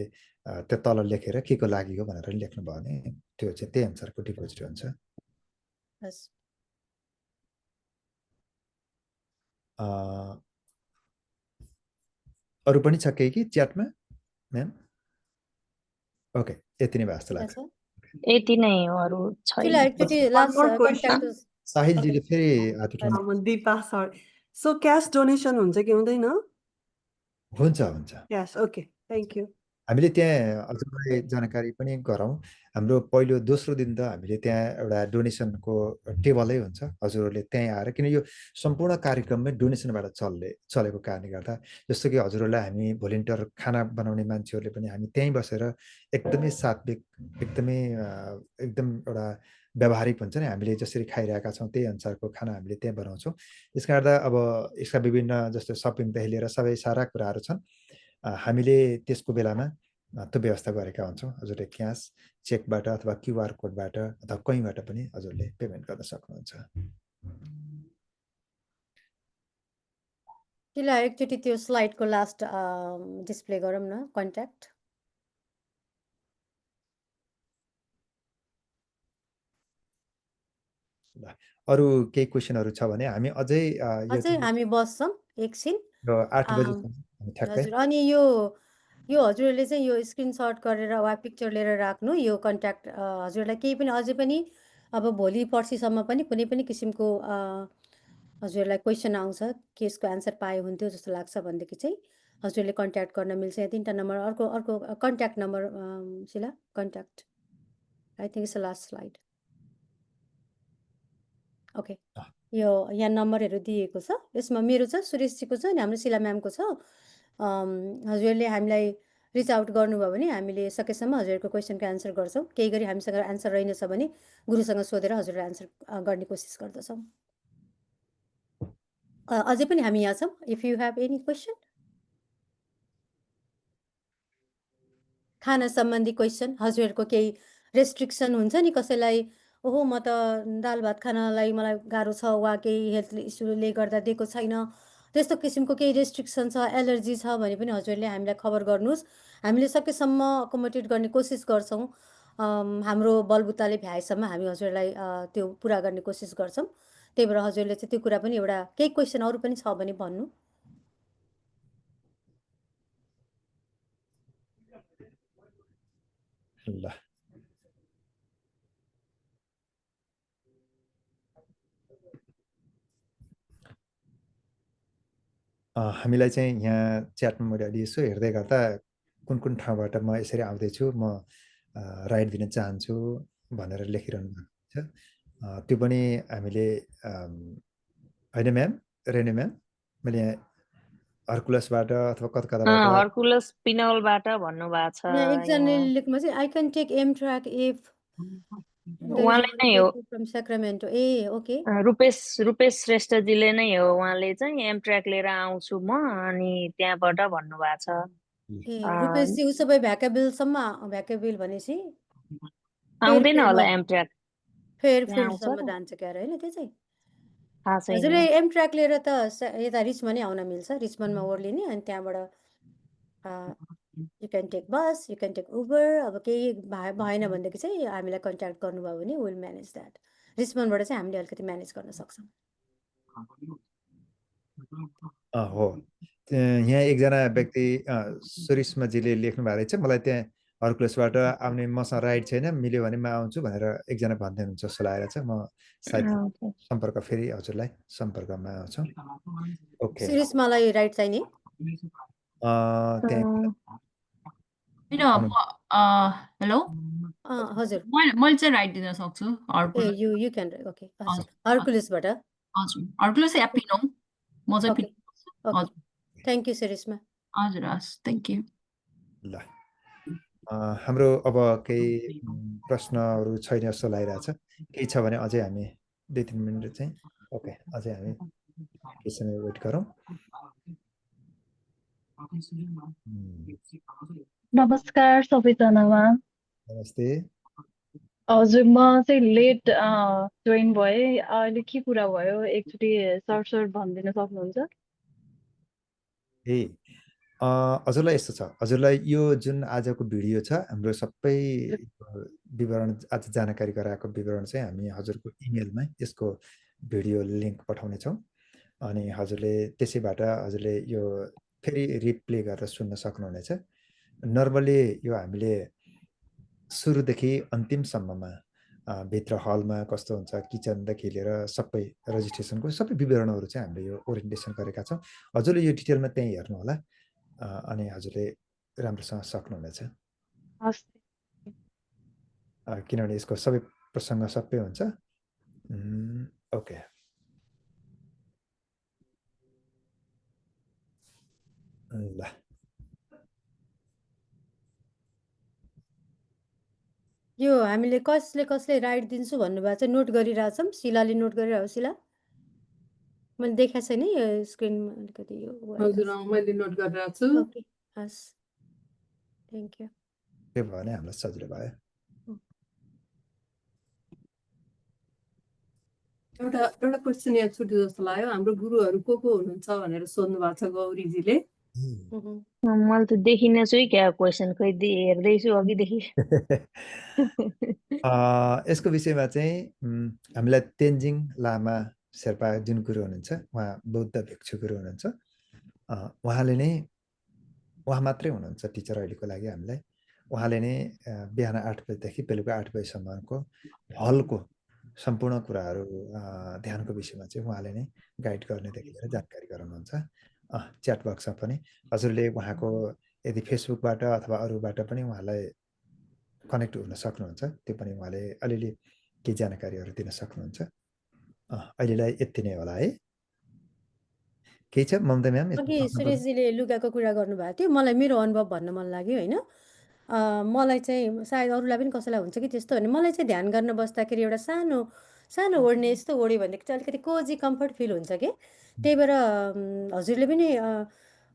त्यो तल लेखेर के को लागि हो भनेर लेख्नुभयो भने त्यो चाहिँ त्यही अनुसारको डिपोजिट हुन्छ। हस्। अरू पनि छ केही कि च्याटमा म्याम? ओके, यति नै भयो जस्तो लाग्छ। यति नै हो, अरू छैन। एकचोटि लास्ट कन्ट्याक्ट साहिलजीले फेरि हात उठाउनु। Deepa sir, so cash donation हुन्छ कि हुँदैन? हुन्छ। Cash, okay, thank you. हामीले त्यहाँ हजुरलाई जानकारी पनि गराउँ। हाम्रो पहिलो दोस्रो दिन त हामीले त्यहाँ एउटा डोनेसनको टेबलै हुन्छ। हजुरहरूले त्यहीँ आएर, किन यो सम्पूर्ण कार्यक्रममै डोनेसनबाट चलेको कारणले गर्दा, जस्तो कि हजुरहरूलाई हामी भोलिन्टियर खाना बनाउने मान्छेहरूले पनि हामी त्यहीँ बसेर एकदमै सात्विक, एकदम एउटा व्यावहारिक हुन्छ नि, हामीले जसरी खाइरहेका छौँ त्यही अनुसारको खाना हामीले त्यहाँ बनाउँछौँ। यसका गर्दा अब यसका विभिन्न जस्तो सपिङदेखि लिएर सबै सारा कुराहरू छन्। हामीले त्यसको बेलामा त्यो व्यवस्था गरेका हुन्छौँ। हजुरले क्यास, चेकबाट अथवा क्युआर कोडबाट अथवा कहीँबाट पनि हजुरले पेमेन्ट गर्न सक्नुहुन्छ। एकचोटि त्यो स्लाइडको लास्ट डिस्प्ले गरौँ न, कन्ट्याक्ट। अरू केही क्वेसनहरू छ भने हामी अझै हामी बस्छौँ एकछिन 8 बजेसम्म ठ्याक्कै। हजुर। अनि यो हजुरहरूले चाहिँ यो स्क्रिनसट गरेर वा पिक्चर लिएर राख्नु, यो कन्ट्याक्ट हजुरलाई केही पनि अझै पनि अब भोलि पर्सिसम्म पनि कुनै पनि किसिमको हजुरलाई क्वेसन आउँछ, केसको एन्सर पाए हुन्थ्यो जस्तो लाग्छ भनेदेखि चाहिँ हजुरले कन्ट्याक्ट गर्न मिल्छ। यहाँ 3टा नम्बर, अर्को contact number Shila, contact I think it's the last slide. Okay, यो यहाँ नम्बरहरू दिएको छ, यसमा मेरो छ, सुरेशजीको छ, अनि हाम्रो शिला म्यामको छ। हजुरहरूले हामीलाई रिच आउट गर्नुभयो भने हामीले सकेसम्म हजुरहरूको क्वेसनको एन्सर गर्छौँ। केही गरी हामीसँग एन्सर रहेनछ भने गुरुसँग सोधेर हजुरलाई एन्सर गर्ने कोसिस गर्दछौँ। अझै पनि हामी यहाँ छौँ, if you have any question. खाना सम्बन्धी क्वेसन, हजुरहरूको केही रेस्ट्रिक्सन हुन्छ नि, कसैलाई ओहो म त दाल भात खानलाई मलाई गाह्रो छ, वा केही हेल्थ इस्युले गर्दा दिएको छैन, त्यस्तो किसिमको केही रेस्ट्रिक्सन छ, एलर्जी छ भने पनि हजुरले हामीलाई खबर गर्नुहोस्। हामीले सकेसम्म अकोमोडेट गर्ने कोसिस गर्छौँ। हाम्रो बलबुताले भ्याएसम्म हामी हजुरलाई त्यो पुरा गर्ने कोसिस गर्छौँ। त्यही भएर हजुरले चाहिँ त्यो कुरा पनि एउटा केही क्वेसन अरू पनि छ भने भन्नु। ल हामीलाई चाहिँ यहाँ च्याटमा मैले अलि यसो हेर्दै गर्दा कुन कुन ठाउँबाट म यसरी आउँदैछु म राइड दिन चाहन्छु भनेर लेखिरहनु भएको छ त्यो पनि हामीले होइन म्याम रेनु म्याम मैले यहाँ हर्कुलसबाट अथवा कताबाट हर्कुलस पिनौलबाट भन्नुभएको छ यहाँ एकजनाले लेख्नु चाहिँ आई क्यान टेक एमट्र्याक इफ उहाँले नै हो फ्रम सेक्रामेन्टो ए ओके रूपेश श्रेष्ठजीले नै हो उहाँले चाहिँ एमट्र्याक लिएर आउँछु म अनि त्यहाँबाट भन्नुभएको छ ए रुपेशजी उसो भए भ्याकेबिल भनेपछि आउँदैन होला एमट्र्याक फेयरफिल्डसम्म जान्छ क्यार होइन त्यो चाहिँ थाहा छैन हजुरले एमट्र्याक लिएर त यता रिचमन्ड नै आउन मिल्छ रिचमन्डमा ओर्लिने अनि त्यहाँबाट you can take bus you can take Uber अब केही भएन भनेदेखि चाहिँ हामीलाई कन्ट्याक्ट गर्नुभयो भने विल म्यानेज द्याट रिचमन्डबाट चाहिँ हामीले अलिकति म्यानेज गर्न सक्छौँ हो यहाँ एकजना व्यक्ति सुरिश्माजीले लेख्नु भएको रहेछ मलाई त्यहाँ हर्कुलसबाट आउने मसँग राइड छैन मिल्यो भने म आउँछु भनेर एकजना भन्दै हुनुहुन्छ जस्तो लागेर चाहिँ म सायद सम्पर्क फेरि हजुरलाई सम्पर्कमा आउँछु ओके सुरिश्मालाई राइड चाहिने हेलो हजुर मैले चाहिँ राइड दिन सक्छु ए यु क्यान ओके हर्कुलसबाट हजुर हर्कुलस या पिनौ म चाहिँ ओके थ्याङ्क यू सुरिश्मा हजुर हस् थ्याङ्क यू ल हाम्रो अब केही प्रश्नहरू छैन जस्तो लागिरहेछ केही छ भने अझै हामी 2-3 मिनट चाहिँ ओके अझै हामी केही समय वेट गरौँ नमस्कार सबैजनामा नमस्ते हजुर म चाहिँ लेट जोइन भएँ अहिले के कुरा भयो एकचोटि सर्ट भनिदिन सक्नुहुन्छ ए हजुरलाई यस्तो छ हजुरलाई यो जुन आजको भिडियो छ हाम्रो सबै विवरण आज जानकारी गराएको विवरण चाहिँ हामी हजुरको इमेलमा यसको भिडियो लिङ्क पठाउने छौँ अनि हजुरले त्यसैबाट हजुरले यो फेरि रिप्ले गरेर सुन्न सक्नुहुनेछ नर्मली यो हामीले सुरुदेखि अन्तिमसम्ममा भित्र हलमा कस्तो हुन्छ किचनदेखि लिएर सबै रजिस्ट्रेसनको सबै विवरणहरू चाहिँ हामीले यो ओरिएन्टेसन गरेका छौँ हजुरले यो डिटेलमा त्यहीँ हेर्नु होला अनि हजुरले राम्रोसँग सक्नुहुनेछ किनभने यसको सबै प्रसङ्ग सबै हुन्छ ओके ल यो हामीले कसले राइड दिन्छु भन्नुभएको चाहिँ नोट गरिरहेछौँ शिलाले नोट गरिरहेको शिला मैले देखाएको छैन यो स्क्रिनमा अलिकति यो हजुर मैले नोट गरिरहेको छु ओके हस् थ्याङ्क यू त्यो भयो भने हामीलाई सजिलो भयो एउटा क्वेसन यहाँ छुट्यो जस्तो लाग्यो हाम्रो गुरुहरू को हुनुहुन्छ भनेर सोध्नु भएको छ गौरीजीले मैले त देखिन छु क्या क्वेसन खै हेर्दैछु अघिदेखि यसको विषयमा चाहिँ हामीलाई तेन्जिङ लामा शेर्पा जुन गुरु हुनुहुन्छ उहाँ बौद्ध भिक्षु गुरु हुनुहुन्छ उहाँ मात्रै हुनुहुन्छ टिचर अहिलेको लागि हामीलाई उहाँले नै बिहान 8 बजेदेखि बेलुका 8 बजीसम्मको हलको सम्पूर्ण कुराहरू ध्यानको विषयमा चाहिँ उहाँले नै गाइड गर्नेदेखि लिएर जानकारी गराउनुहुन्छ च्याट बक्समा पनि हजुरले उहाँको यदि फेसबुकबाट अथवा अरूबाट पनि उहाँलाई कनेक्ट हुन सक्नुहुन्छ त्यो पनि उहाँले अलिअलि केही जानकारीहरू दिन सक्नुहुन्छ अहिलेलाई यति नै होला है केही छ ममता म्याम अघि सुरेशजीले लुगाको कुरा गर्नुभएको थियो मलाई मेरो अनुभव भन्न मन लाग्यो होइन मलाई चाहिँ सायद अरूलाई पनि कसैलाई हुन्छ कि त्यस्तो भने मलाई चाहिँ ध्यान गर्न बस्दाखेरि एउटा सानो ओढ्ने यस्तो ओढ्यो भनेदेखि चाहिँ अलिकति कोजी कम्फर्ट फिल हुन्छ कि त्यही भएर हजुरले पनि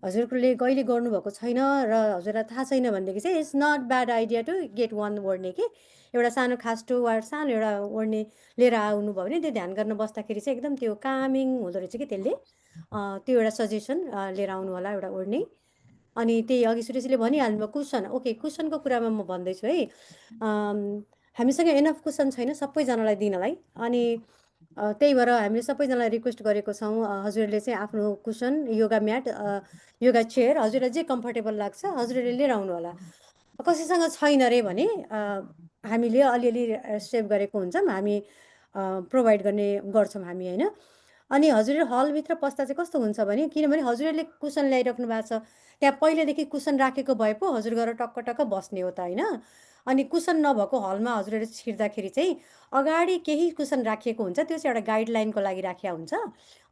हजुरले कहिले गर्नुभएको छैन र हजुरलाई थाहा छैन भनेदेखि चाहिँ it's not bad idea to get one ओढ्ने कि एउटा सानो खास्टो वा सानो एउटा ओढ्ने लिएर आउनुभयो भने त्यो ध्यान गर्न बस्दाखेरि चाहिँ एकदम त्यो कामिङ हुँदो रहेछ कि त्यसले त्यो एउटा सजेसन लिएर आउनु होला एउटा ओढ्ने अनि त्यही अघि सुरेशले भनिहाल्नुभयो कुसन ओके कुसनको कुरामा म भन्दैछु है हामीसँग एनफ कुसन छैन सबैजनालाई दिनलाई अनि त्यही भएर हामीले सबैजनालाई रिक्वेस्ट गरेको छौँ हजुरहरूले चाहिँ आफ्नो cushion yoga mat yoga chair हजुरलाई जे कम्फर्टेबल लाग्छ हजुरहरूले लिएर आउनु होला कसैसँग छैन रे भने हामीले अलिअलि सेभ गरेको हुन्छौँ, हामी प्रोभाइड गर्छौँ हामी होइन। अनि हजुरहरू हलभित्र पस्दा चाहिँ कस्तो हुन्छ भने, किनभने हजुरहरूले कुसन ल्याइराख्नु भएको छ, त्यहाँ पहिलेदेखि कुसन राखेको भए पो हजुर गएर टक्क टक्क बस्ने हो त होइन। अनि कुसन नभएको हलमा हजुरहरू छिर्दाखेरि चाहिँ अगाडि केही कुसन राखिएको हुन्छ, त्यो चाहिँ एउटा गाइडलाइनको लागि राखिया हुन्छ।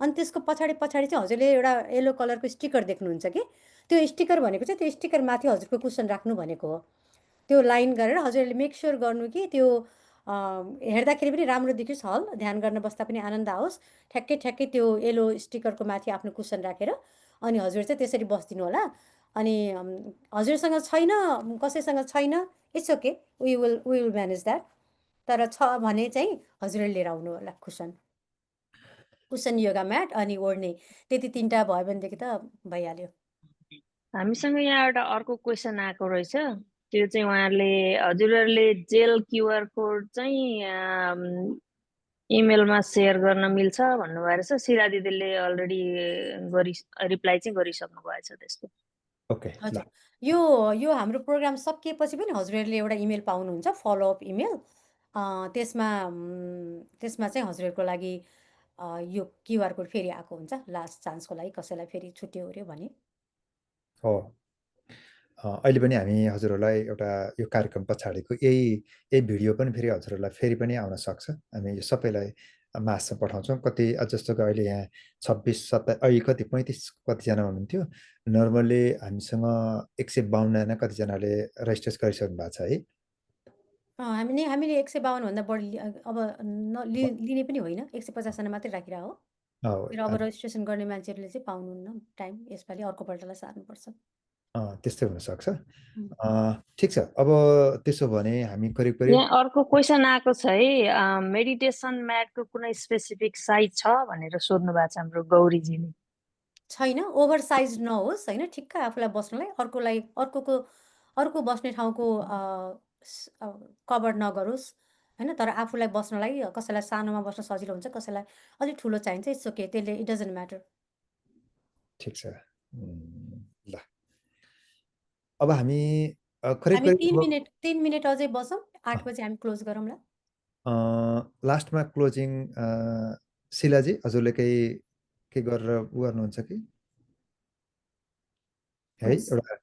अनि त्यसको पछाडि पछाडि चाहिँ हजुरले एउटा येलो कलरको स्टिकर देख्नुहुन्छ कि, त्यो स्टिकर भनेको चाहिँ त्यो स्टिकर माथि हजुरको कुसन राख्नु भनेको हो। त्यो लाइन गरेर हजुरहरूले मेक स्योर गर्नु कि त्यो हेर्दाखेरि पनि राम्रो देखियोस्, हल ध्यान गर्न बस्दा पनि आनन्द आओस्, ठ्याक्कै ठ्याक्कै त्यो येलो स्टिकरको माथि आफ्नो कुसन राखेर अनि हजुर चाहिँ त्यसरी बस्दिनु होला। अनि हजुरसँग छैन, कसैसँग छैन, it's okay, we will manage that. तर छ भने चाहिँ हजुरले लिएर आउनु होला कुसन योगा म्याट अनि ओढ्ने, त्यति 3टा भयो भनेदेखि त भइहाल्यो। हामीसँग यहाँ एउटा अर्को क्वेसन आएको रहेछ, त्यो चाहिँ उहाँहरूले हजुरहरूले जेल क्युआर कोड चाहिँ इमेलमा सेयर गर्न मिल्छ भन्नुभएको रहेछ। शिला दिदीले अलरेडी रिप्लाई चाहिँ गरिसक्नु भएछ त्यसको। ओके, ल हजुर, यो हाम्रो प्रोग्राम सकिएपछि पनि हजुरहरूले एउटा इमेल पाउनुहुन्छ, फलोअप इमेल। त्यसमा चाहिँ हजुरहरूको लागि यो क्युआर कोड फेरि आएको हुन्छ, लास्ट चान्सको लागि, कसैलाई फेरि छुट्यो ओर्यो भने। हो, अहिले पनि हामी हजुरहरूलाई एउटा यो कार्यक्रम पछाडिको यही भिडियो पनि फेरि हजुरहरूलाई फेरि पनि आउन सक्छ। हामी यो सबैलाई मासमा पठाउँछौँ। कति जस्तो कि अहिले यहाँ 26, 27 अहिले कति 35 कतिजना हुनुहुन्थ्यो। नर्मल्ली हामीसँग 152 जना कतिजनाले रेजिस्टर गरिसक्नु भएको छ है। हामीले 152 भन्दा बढी अब लिने पनि होइन, 150 जना मात्रै राखिरह हो। फेरि अब रेजिस्ट्रेसन गर्ने मान्छेहरूले चाहिँ पाउनुहुन्न टाइम, यसपालि अर्कोपल्टलाई सार्नुपर्छ। त्यस्तै हुनसक्छ। ठिक छ, अब त्यसो भने हामी करिब यहाँ अर्को क्वेसन आएको छ है, मेडिटेसन म्याटको कुनै स्पेसिफिक साइज छ भनेर सोध्नु भएको छ हाम्रो गौरीजीले। छैन, ओभर साइज नहोस् होइन, ठिक्क आफूलाई बस्नलाई, अर्को बस्ने ठाउँको कभर नगरोस् होइन। तर आफूलाई बस्नलाई, कसैलाई सानोमा बस्न सजिलो हुन्छ, कसैलाई अलिक ठुलो चाहिन्छ, इट्स ओके, त्यसले इट डजन्ट म्याटर। ठिक छ, ल अब हामी करिब 3 मिनट अझै बसौँ, 8 बजे हामी क्लोज गरौँला। लास्टमा क्लोजिङ शिलाजी हजुरले के गरेर गर्नुहुन्छ कि है, एउटा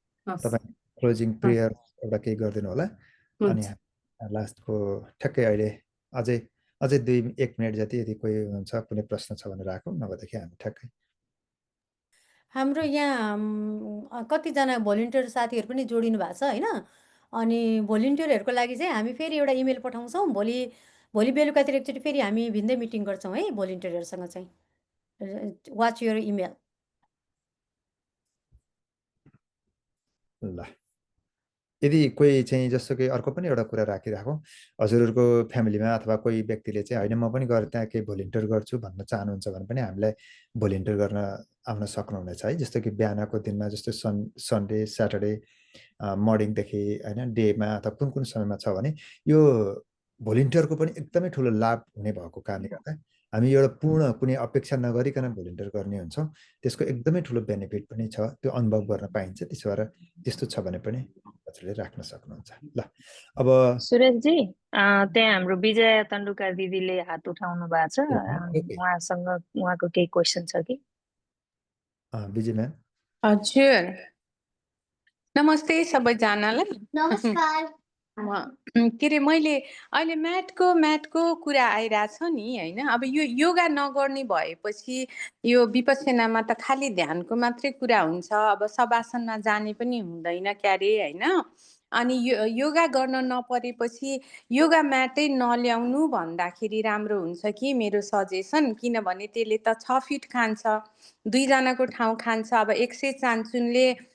तपाईँ क्लोजिङ प्रेयर एउटा केही गरिदिनु होला। अनि लास्टको ठ्याक्कै अहिले अझै 1 मिनट जति यदि कोही हुनुहुन्छ कुनै प्रश्न छ भने राखौँ, नभएदेखि हामी ठ्याक्कै। हाम्रो यहाँ कतिजना भोलिन्टियर साथीहरू पनि जोडिनु भएको छ होइन। अनि भोलिन्टियरहरूको लागि चाहिँ हामी फेरि एउटा इमेल पठाउँछौँ, भोलि बेलुकातिर एकचोटि फेरि हामी भिन्दै मिटिङ गर्छौँ है भोलिन्टियरहरूसँग चाहिँ। Watch your email. ल यदि कोही चाहिँ जस्तो कि अर्को पनि एउटा कुरा राखिराखौँ, हजुरहरूको फ्यामिलीमा अथवा कोही व्यक्तिले चाहिँ होइन म पनि गएर त्यहाँ केही भोलिन्टियर गर्छु भन्न चाहनुहुन्छ भने पनि हामीलाई भोलिन्टियर गर्न आउन सक्नुहुनेछ है। जस्तो कि बिहानको दिनमा, जस्तो सन्डे स्याटरडे मर्निङदेखि होइन, डेमा अथवा कुन समयमा छ भने यो भोलिन्टियरको पनि एकदमै ठुलो लाभ हुने भएको कारणले गर्दा हामी एउटा पूर्ण कुनै अपेक्षा नगरिकन भोलिन्टियर गर्ने हुन्छौँ। त्यसको एकदमै ठुलो बेनिफिट पनि छ, त्यो अनुभव गर्न पाइन्छ। त्यसो भएर त्यस्तो छ भने पनि हजुरले राख्न सक्नुहुन्छ। ल अब सुरेशजी, त्यहाँ हाम्रो विजया तन्डुकार दिदीले हात उठाउनु भएको छ, उहाँसँग उहाँको केही क्वेसन छ कि? विजय म्याम। हजुर, नमस्ते सबैजनालाई। नमस्कार। के अरे मैले अहिले म्याटको कुरा आइरहेछ नि होइन। अब यो योगा नगर्ने भएपछि यो विपस्सनामा त खालि ध्यानको मात्रै कुरा हुन्छ, अब शवासनमा जाने पनि हुँदैन क्यारे होइन। अनि योगा गर्न नपरेपछि योगा म्याटै नल्याउनु भन्दाखेरि राम्रो हुन्छ कि मेरो सजेसन। किनभने त्यसले त 6 फिट खान्छ, 2 जनाको ठाउँ खान्छ। अब 100 चान्चुनले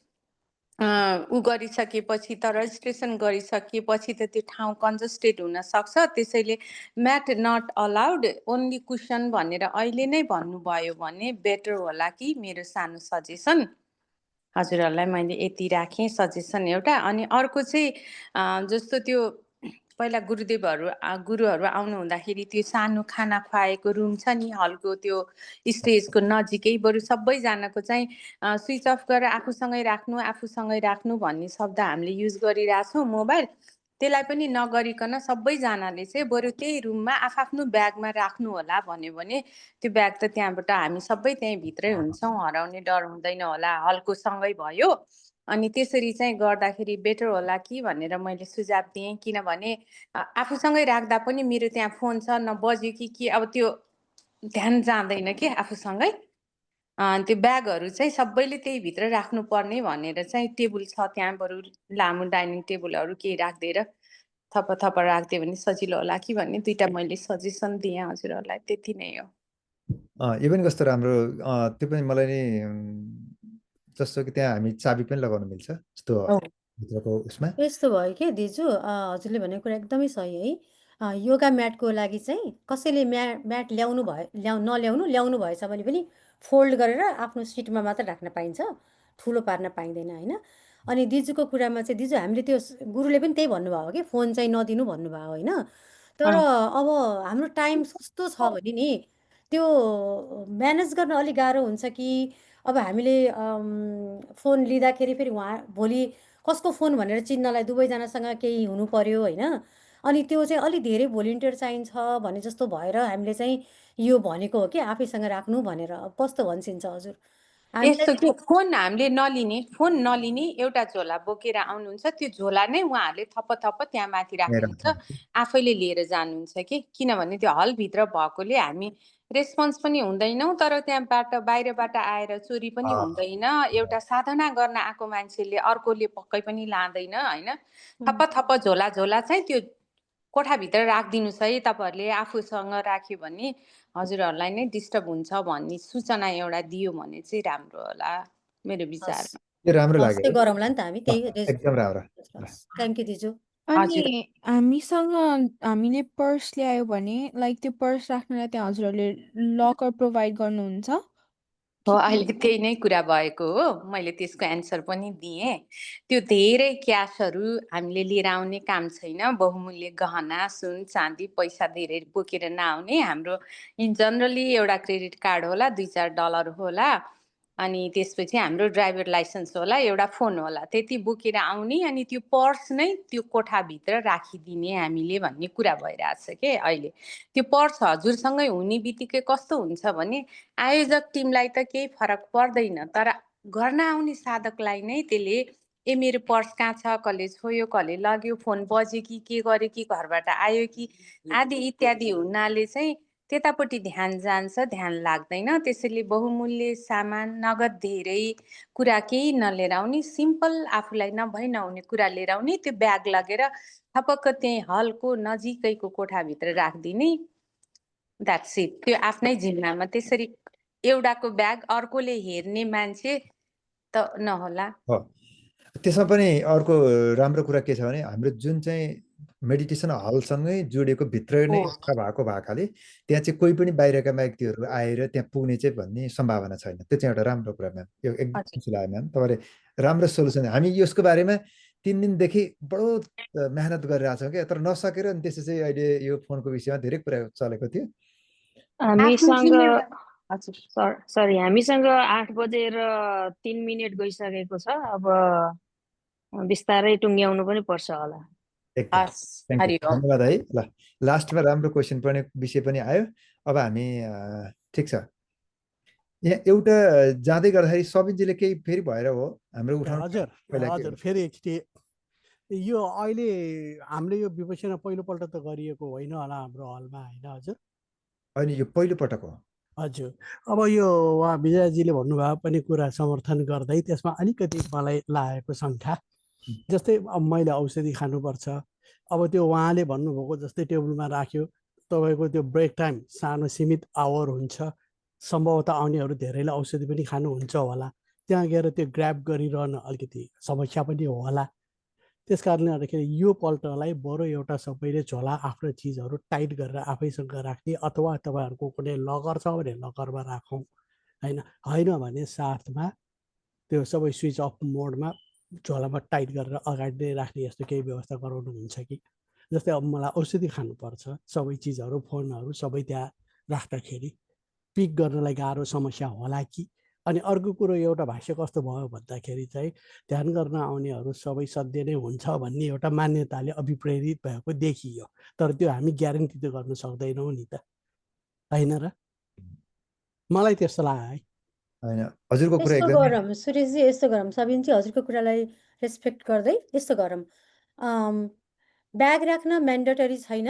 उ गरिसकेपछि त रेजिस्ट्रेसन गरिसकेपछि त त्यो ठाउँ कन्जस्टेड हुन सक्छ। त्यसैले mat not allowed, only cushion भनेर अहिले नै भन्नुभयो भने बेटर होला कि मेरो सानो सजेसन। हजुरहरूलाई मैले यति राखेँ सजेसन एउटा। अनि अर्को चाहिँ जस्तो त्यो पहिला गुरुहरू आउनु हुँदाखेरि त्यो सानो खाना खुवाएको रुम छ नि हलको त्यो स्टेजको नजिकै बरु सबैजनाको चाहिँ स्विच अफ गरेर आफूसँगै राख्नु भन्ने शब्द हामीले युज गरिरहेछौँ मोबाइल। त्यसलाई पनि नगरिकन सबैजनाले चाहिँ बरु त्यही रुममा आफ्नो ब्यागमा राख्नु होला भन्यो भने त्यो ब्याग त त्यहाँबाट हामी सबै त्यहीँ भित्रै हुन्छौँ, हराउने डर हुँदैन होला, हलको सँगै भयो। अनि त्यसरी चाहिँ गर्दाखेरि बेटर होला कि भनेर मैले सुझाव दिएँ। किनभने आफूसँगै राख्दा पनि मेरो त्यहाँ फोन छ न बज्यो कि अब त्यो ध्यान जाँदैन कि आफूसँगै। त्यो ब्यागहरू चाहिँ सबैले त्यही भित्र राख्नुपर्ने भनेर चाहिँ टेबल छ त्यहाँ, बरु लामो डाइनिङ टेबलहरू केही राखिदिएर थप राखिदियो भने सजिलो होला कि भन्ने दुईटा मैले सजेसन दिएँ हजुरहरूलाई। त्यति नै हो। यो पनि कस्तो राम्रो, त्यो पनि मलाई नि जस्तो कि त्यहाँ हामी चाबी पनि लगाउन मिल्छ जस्तो भित्रको उसमा। यस्तो भयो कि दिजु, हजुरले भनेको कुरा एकदमै सही है। योगा म्याटको लागि चाहिँ कसैले म्याट ल्याउनु भएछ भने पनि फोल्ड गरेर आफ्नो सिटमा मात्र राख्न पाइन्छ, ठुलो पार्न पाइँदैन होइन। अनि दिजुको कुरामा चाहिँ दिजु हामीले त्यो गुरुले पनि त्यही भन्नुभयो कि फोन चाहिँ नदिनु भन्नुभयो होइन। तर अब हाम्रो टाइम कस्तो छ भने नि त्यो म्यानेज गर्न अलिक गाह्रो हुन्छ कि अब हामीले फोन लिँदाखेरि फेरि भोलि कसको फोन भनेर चिन्नलाई दुवैजनासँग केही हुनु पर्यो होइन। अनि त्यो चाहिँ अलिक धेरै भोलिन्टियर चाहिन्छ भने जस्तो भएर हामीले चाहिँ यो भनेको हो कि आफैसँग राख्नु भनेर। कस्तो भन्छिन्छ हजुर? यस्तो कि फोन हामीले फोन नलिने एउटा झोला बोकेर आउनुहुन्छ, त्यो झोला नै उहाँहरूले थप त्यहाँ माथि राख्नुहुन्छ, आफैले लिएर जानुहुन्छ कि। किनभने त्यो हलभित्र भएकोले हामी रेस्पोन्स पनि हुँदैनौँ, तर त्यहाँबाट बाहिरबाट आएर चोरी पनि हुँदैन। एउटा साधना गर्न आएको मान्छेले अर्कोले पक्कै पनि लाँदैन होइन। थप झोला चाहिँ त्यो कोठाभित्र राखिदिनुहोस् है तपाईँहरूले। आफूसँग राख्यो भने हजुरहरूलाई नै डिस्टर्ब हुन्छ भन्ने सूचना एउटा दियो भने चाहिँ राम्रो होला मेरो विचारमा। त्यो राम्रो लाग्यो, गरौँला नि त हामी त्यही। एकदम राम्रो। Thank you Diju. अनि हामीसँग हामीले पर्स ल्यायो भने लाइक त्यो पर्स राख्नलाई त्यहाँ हजुरहरूले लकर प्रोभाइड गर्नुहुन्छ? हो, अहिले त्यही नै कुरा भएको हो। मैले त्यसको एन्सर पनि दिएँ। त्यो धेरै क्यासहरू हामीले लिएर आउने काम छैन। बहुमूल्य गहना, सुन, चाँदी, पैसा धेरै बोकेर नआउने। हाम्रो इन जनरली एउटा क्रेडिट कार्ड होला, $2-4 होला, अनि त्यसपछि हाम्रो ड्राइभर लाइसेन्स होला, एउटा फोन होला, त्यति बोकेर आउने। अनि त्यो पर्स नै त्यो कोठाभित्र राखिदिने हामीले भन्ने कुरा भइरहेछ के अहिले। त्यो पर्स हजुरसँगै हुने बित्तिकै कस्तो हुन्छ भने आयोजक टिमलाई त केही फरक पर्दैन, तर गर्न आउने साधकलाई नै त्यसले ए मेरो पर्स कहाँ छ, कसले छोयो, कसले लग्यो, फोन बज्यो कि के गर्यो कि घरबाट आयो कि आदि इत्यादि हुनाले चाहिँ त्यतापट्टि ध्यान जान्छ, ध्यान लाग्दैन। त्यसैले बहुमूल्य सामान, नगद धेरै कुरा केही नलिएर आउने, सिम्पल आफूलाई नहुने कुरा लिएर आउने, त्यो ब्याग लगेर थपक्क त्यही हलको नजिकैको कोठाभित्र राखिदिने। That's it. त्यो आफ्नै जिम्मामा। त्यसरी एउटाको ब्याग अर्कोले हेर्ने मान्छे त नहोला। त्यसमा पनि अर्को राम्रो कुरा के छ भने हाम्रो जुन चाहिँ मेडिटेसन हलसँगै जोडिएको भित्र नै भएको भएकाले त्यहाँ चाहिँ कोही पनि बाहिरका व्यक्तिहरू आएर त्यहाँ पुग्ने चाहिँ भन्ने सम्भावना छैन। त्यो चाहिँ एउटा राम्रो कुरा म्याम, यो एकदम खुसी लाग्यो म्याम, तपाईँले राम्रो सोल्युसन। हामी यसको बारेमा 3 दिनदेखि बडो मेहनत गरिरहेछौँ क्या, तर नसकेर अनि त्यसो चाहिँ अहिले यो फोनको विषयमा धेरै कुरा चलेको थियो। हामीसँग 8:03 गइसकेको छ। अब बिस्तारै टुङ्ग्याउनु पनि पर्छ होला। धन्यवाद है। ल लास्टमा राम्रो क्वेसन पनि विषय पनि आयो। अब हामी ठिक छ, यहाँ एउटा जाँदै गर्दाखेरि सबिनजीले केही फेरि भएर हो हाम्रो उठाउनु। हजुर फेरि एकचोटि यो अहिले हामीले यो विवेचना पहिलोपल्ट त गरिएको होइन होला हाम्रो हलमा होइन हजुर? होइन, यो पहिलोपटक हो हजुर। अब यो उहाँ विजयजीले भन्नुभयो पनि कुरा समर्थन गर्दै त्यसमा अलिकति मलाई लागेको शङ्का, जस्तै अब मैले औषधि खानुपर्छ, अब त्यो उहाँले भन्नुभएको जस्तै टेबलमा राख्यो, तपाईँको त्यो ब्रेक टाइम सानो सीमित आवर हुन्छ, सम्भवतः आउनेहरू धेरैले औषधि पनि खानुहुन्छ होला, त्यहाँ गएर त्यो ग्र्याब गरिरहन अलिकति समस्या पनि होला। त्यस कारणले गर्दाखेरि यो पल्टलाई बरु एउटा सबैले झोला आफ्नो चिजहरू टाइट गरेर आफैसँग राख्ने, अथवा तपाईँहरूको कुनै लकर छ भने लकरमा राखौँ होइन भने साथमा त्यो सबै स्विच अफ मोडमा झोलामा टाइट गरेर अगाडि नै राख्ने यस्तो केही व्यवस्था गराउनुहुन्छ कि? जस्तै अब मलाई औषधि खानुपर्छ, सबै चिजहरू फोनहरू सबै त्यहाँ राख्दाखेरि पिक गर्नलाई गाह्रो समस्या होला कि? अनि अर्को कुरो एउटा भाष्य कस्तो भयो भन्दाखेरि चाहिँ ध्यान गर्न आउनेहरू सबै सध्य नै हुन्छ भन्ने एउटा मान्यताले अभिप्रेरित भएको देखियो, तर त्यो हामी ग्यारेन्टी त गर्न सक्दैनौँ नि त, होइन र? मलाई त्यस्तो लाग्यो है। होइन हजुरको कुरा यस्तो एकदमै गरौँ सुरेशजी, यस्तो गरौँ सबिनजी, हजुरको कुरालाई रेस्पेक्ट गर्दै यस्तो गरौँ, ब्याग राख्न म्यान्डेटरी छैन।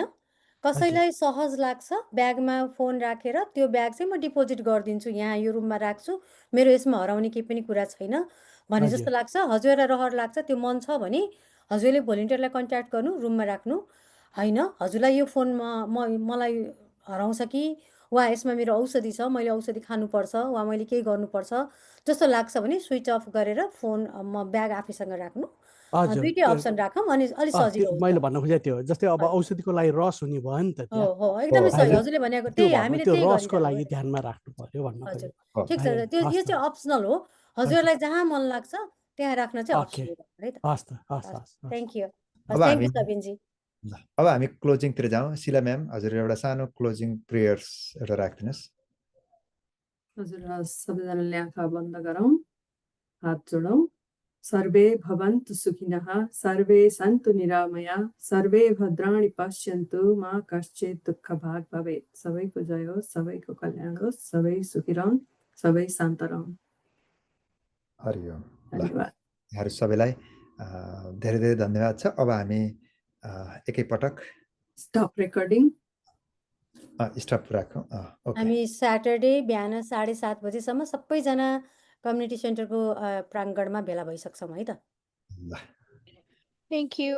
कसैलाई सहज लाग्छ ब्यागमा फोन राखेर त्यो ब्याग चाहिँ म डिपोजिट गरिदिन्छु, यहाँ यो रुममा राख्छु, मेरो यसमा हराउने केही पनि कुरा छैन भने जस्तो हजुर लाग्छ, हजुरलाई रहर लाग्छ, त्यो मन छ भने हजुरले भोलिन्टियरलाई कन्ट्याक्ट गर्नु, रुममा राख्नु। होइन हजुरलाई यो फोनमा मलाई हराउँछ कि वा यसमा मेरो औषधि छ, मैले औषधि खानुपर्छ वा मैले केही गर्नुपर्छ जस्तो लाग्छ भने स्विच अफ गरेर फोन म ब्याग आफैसँग राख्नु। हजुर दुइटै अप्सन राखौँ अनि अलिक त्यो सजिलो हुन्छ। मैले भन्न खोजेँ त्यो जस्तै अब हजुर। औषधिको लागि रस हुने भयो नि त हो त्यहाँ, हो एकदमै सही होइन? हजुरले भनेको त्यो त्यही, भएको हामीले त्यो त्यही रसको गरिरहनु लागि हो। ध्यानमा राख्नु पर्यो भन्न हजुर खोजेको। ठिक छ, होइन, त्यो यो हस् त, चाहिँ अप्सनल हो, हजुर हजुरलाई जहाँ मन लाग्छ त्यहाँ राख्न चाहिँ ओके, अप्सनल हो है त। हस् त, हस् हस् हस् हस्। थ्याङ्क यू, अब हस् थ्याङ्क हामी यू सबिनजी। ल, अब हामी क्लोजिङतिर जाउँ। शिला म्याम हजुर एउटा सानो क्लोजिङ प्रेयर्स एउटा राखिदिनुहोस्। हजुर सबैजनाले आँखा बन्द गरौँ, हात जोडौँ। सर्वे भवन्तु सुखिनः, सर्वे सन्तु निरामया, सर्वे भद्राणि पश्यन्तु, मा कश्चित् दुःखभाग् भवेत्। सबैको जय होस्, सबैको कल्याण होस्, सबै सुखी रहन्, सबै शान्त रहन्। हरिओम। ल धन्यवाद। यहाँहरू सबैलाई धेरै धेरै धन्यवाद छ। अब हामी एकैपटक स्टप रेकर्डिङ। स्टप राखौँ। ओके हामी स्याटरडे बिहान 7:30 बजेसम्म सबैजना कम्युनिटी सेन्टरको प्राङ्गणमा भेला भइसक्छौँ है त। ल थ्याङ्क यू।